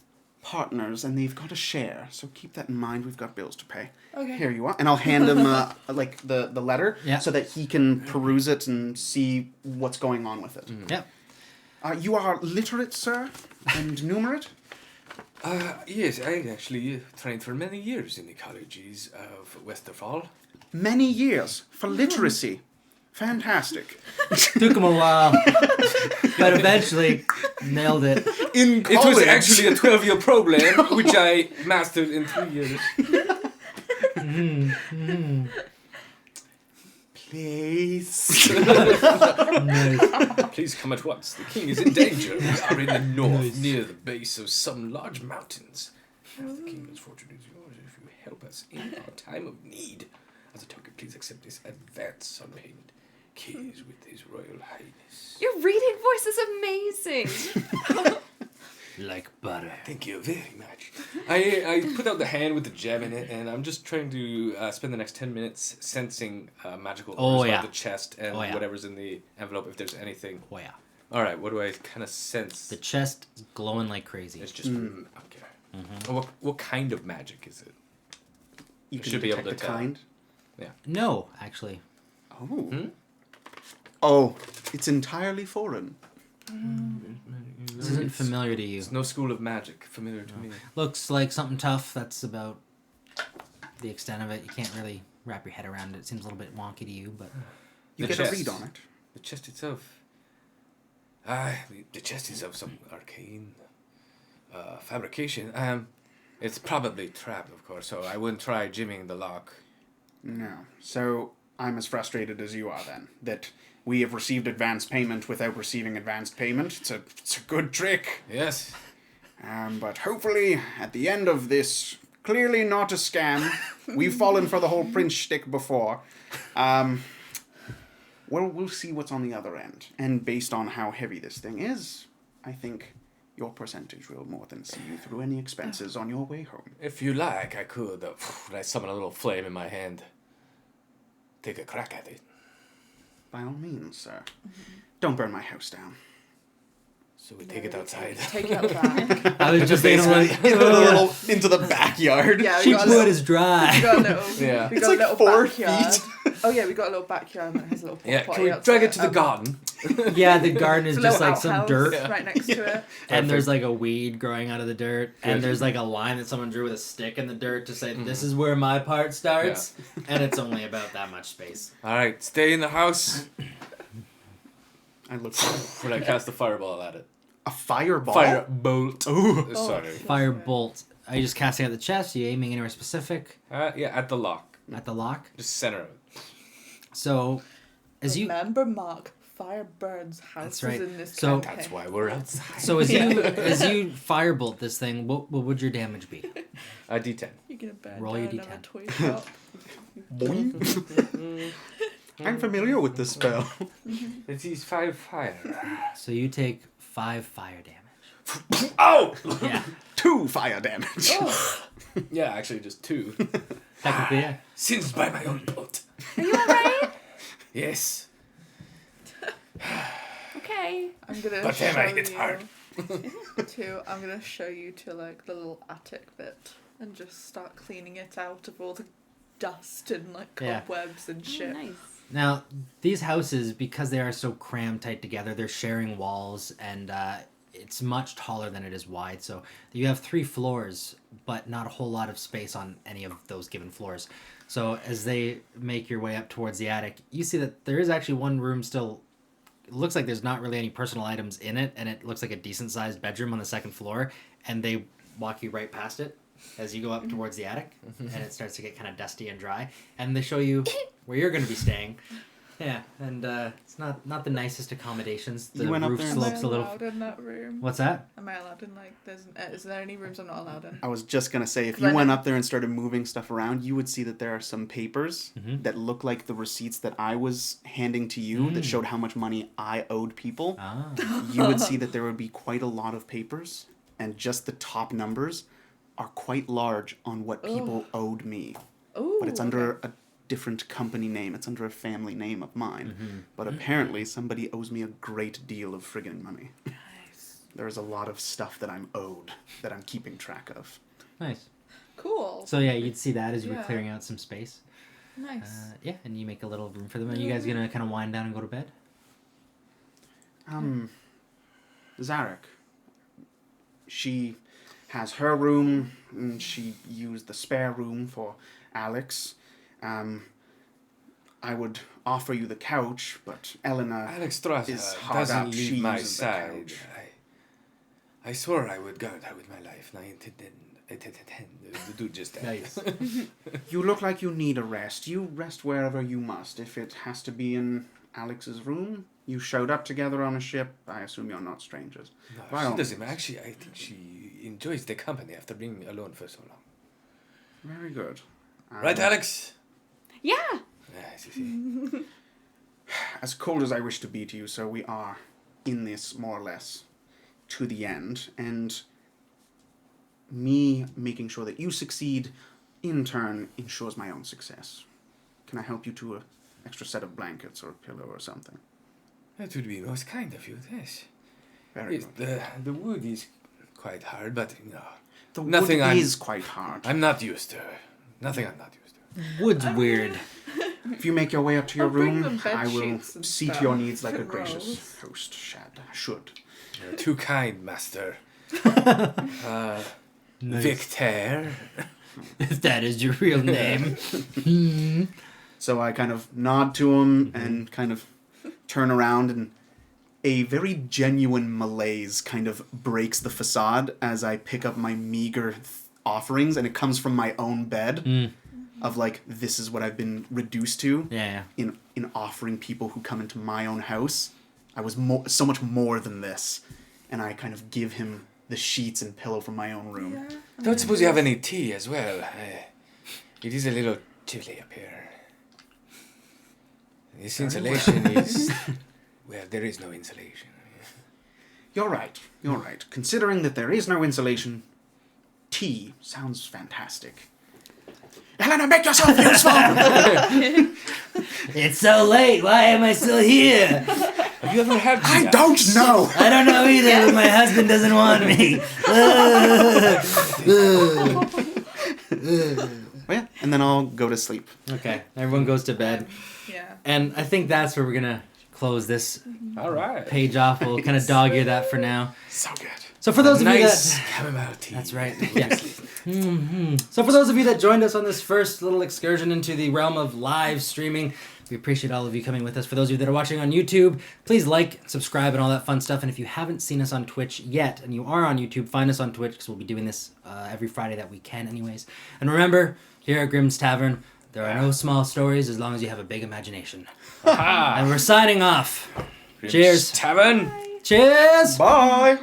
partners, and they've got to share, so keep that in mind. We've got bills to pay. Okay. Here you are, and I'll hand him the letter so that he can peruse it and see what's going on with it. Yep. You are literate, sir, and numerate. Yes, I actually trained for many years in the colleges of Westerfall. Many years for literacy. Fantastic. Took him a while, but eventually nailed it. In It college. was actually a 12-year program, which I mastered in 3 years. Please. Nice. Please come at once. The king is in danger. We are in the north, near the base of some large mountains. The kingdom's fortune is yours if you help us in our time of need. As a token, please accept this advance on payment. Keys with His Royal Highness. Your reading voice is amazing. Like butter. Thank you very much. I put out the hand with the gem in it, and I'm just trying to spend the next 10 minutes sensing magical orders yeah. out the chest and whatever's in the envelope, if there's anything. Oh yeah. All right, what do I kind of sense? The chest is glowing like crazy. It's just okay. What kind of magic is it? You I can should be able detect to the tell. kind. No, actually. Oh. Oh, it's entirely foreign. This isn't familiar to you. There's no school of magic familiar to me. Looks like something tough. That's about the extent of it. You can't really wrap your head around it. It seems a little bit wonky to you, but You The get chest. a read on it. The chest itself. The chest is of some arcane fabrication. It's probably trapped, of course, so I wouldn't try jimmying the lock. No. So I'm as frustrated as you are then. That we have received advance payment without receiving advanced payment. It's a good trick. Yes. But hopefully, at the end of this, clearly not a scam. We've fallen for the whole Prince shtick before. We'll see what's on the other end. And based on how heavy this thing is, I think your percentage will more than see you through any expenses on your way home. If you like, I could. I summon a little flame in my hand. Take a crack at it. By all means, sir. Don't burn my house down. So we take it outside. Take it out back. I was just thinking like, into the backyard. Yeah, we sheep's got a wood little, is dry. we got a little, Yeah. we It's got like a little 4 backyard. feet. Oh yeah, we got a little backyard that has a little Yeah, potty can we outside. drag it to the garden? Yeah, the garden is It's a just little like some outhouse dirt, right next to it. and there's like a weed growing out of the dirt, and Good. there's like a line that someone drew with a stick in the dirt to say, "This is where my part starts," and it's only about that much space. All right, stay in the house. I look When I cast a fireball at it. a fireball. Firebolt. Ooh. Sorry. Firebolt. Are you just casting at the chest? Are you aiming anywhere specific? Yeah, at the lock. At the lock? Just center of it. So, as you Remember, Mark, fire burns houses right. in this So- campaign. That's why we're outside. so as you firebolt this thing, what would your damage be? A D10. You're gonna burn Roll down your another D10. toy shop. Boing. I'm familiar with this spell. It is 5 fire. So you take 5 fire damage. Oh! Yeah, 2 fire damage. Oh, Yeah, actually just 2. technically, yeah. Singed by my own blood. Are you alright? Yes. Okay. I'm gonna But show then I you hit hard. I'm gonna show you to like the little attic bit and just start cleaning it out of all the dust and like Yeah. cobwebs and Oh, shit. nice. Now, these houses, because they are so crammed tight together, they're sharing walls, and it's much taller than it is wide. So you have 3 floors, but not a whole lot of space on any of those given floors. So as they make your way up towards the attic, you see that there is actually one room still. It looks like there's not really any personal items in it, and it looks like a decent-sized bedroom on the 2nd floor, and they walk you right past it as you go up towards the attic, and it starts to get kind of dusty and dry, and they show you where you're going to be staying. Yeah, and it's not the nicest accommodations. The You went up roof there and- slopes a little. Am I allowed in that room? What's that? Am I allowed in, like, is there any rooms I'm not allowed in? I was just going to say, if 'Cause you I went know- up there and started moving stuff around, you would see that there are some papers Mhm. that look like the receipts that I was handing to you that showed how much money I owed people. Ah. You would see that there would be quite a lot of papers, and just the top numbers are quite large on what people owed me. Ooh, But it's under a different company name. It's under a family name of mine. But apparently somebody owes me a great deal of friggin' money. Nice. There's a lot of stuff that I'm owed that I'm keeping track of. Nice. Cool. So yeah, you'd see that as you were Yeah. clearing out some space. Nice. Yeah, and you make a little room for them. Are you guys gonna kind of wind down and go to bed? Zarek. She has her room, and she used the spare room for Alex. I would offer you the couch, but Elena Alex Strasser is hard doesn't up. leave She my uses the side. couch. I swore I would guard her with my life, and I intend to do just that. Nice. You look like you need a rest. You rest wherever you must. If it has to be in Alex's room, you showed up together on a ship. I assume you're not strangers. No, By she all doesn't. means. Actually, I think she enjoys the company after being alone for so long. Very good. Right, Alex? Yeah. Yes, you see. As cold as I wish to be to you, sir, we are in this more or less to the end, and me making sure that you succeed in turn ensures my own success. Can I help you to an extra set of blankets or a pillow or something? That would be most kind of you, yes. Very Yes, good. the wood is quite hard, but no. The nothing wood I'm- is quite hard. I'm not used to. Nothing I'm not used to. Wood's weird. If you make your way up to your I'll bring room, them bed I will sheets and see to stuff your needs like a and gracious rolls. host should. You're too kind, master. Nice. Victor. If that is your real name. Hmm. So I kind of nod to him and kind of turn around, and a very genuine malaise kind of breaks the facade as I pick up my meager offerings, and it comes from my own bed of like, this is what I've been reduced to Yeah. in offering people who come into my own house. I was so much more than this, and I kind of give him the sheets and pillow from my own room. Yeah. Don't suppose you have any tea as well? It is a little chilly up here. This insulation is... Well, there is no insulation. You're right. You're right. Considering that there is no insulation, tea sounds fantastic. Helena, make yourself useful! It's so late. Why am I still here? Have you ever had tea? I don't know! I don't know either, but my husband doesn't want me. Oh, yeah, and then I'll go to sleep. Okay. Everyone goes to bed. Yeah. And I think that's where we're gonna close this All right. page off. We'll kind of dog ear that for now. So good. So for those of you nice that... chamomile tea. That's right. Yeah. So for those of you that joined us on this first little excursion into the realm of live streaming, we appreciate all of you coming with us. For those of you that are watching on YouTube, please like, subscribe, and all that fun stuff. And if you haven't seen us on Twitch yet, and you are on YouTube, find us on Twitch, because we'll be doing this every Friday that we can anyways. And remember, here at Grimm's Tavern, there are no small stories as long as you have a big imagination. Aha! And we're signing off. Cheers. Tavern. Cheers! Bye!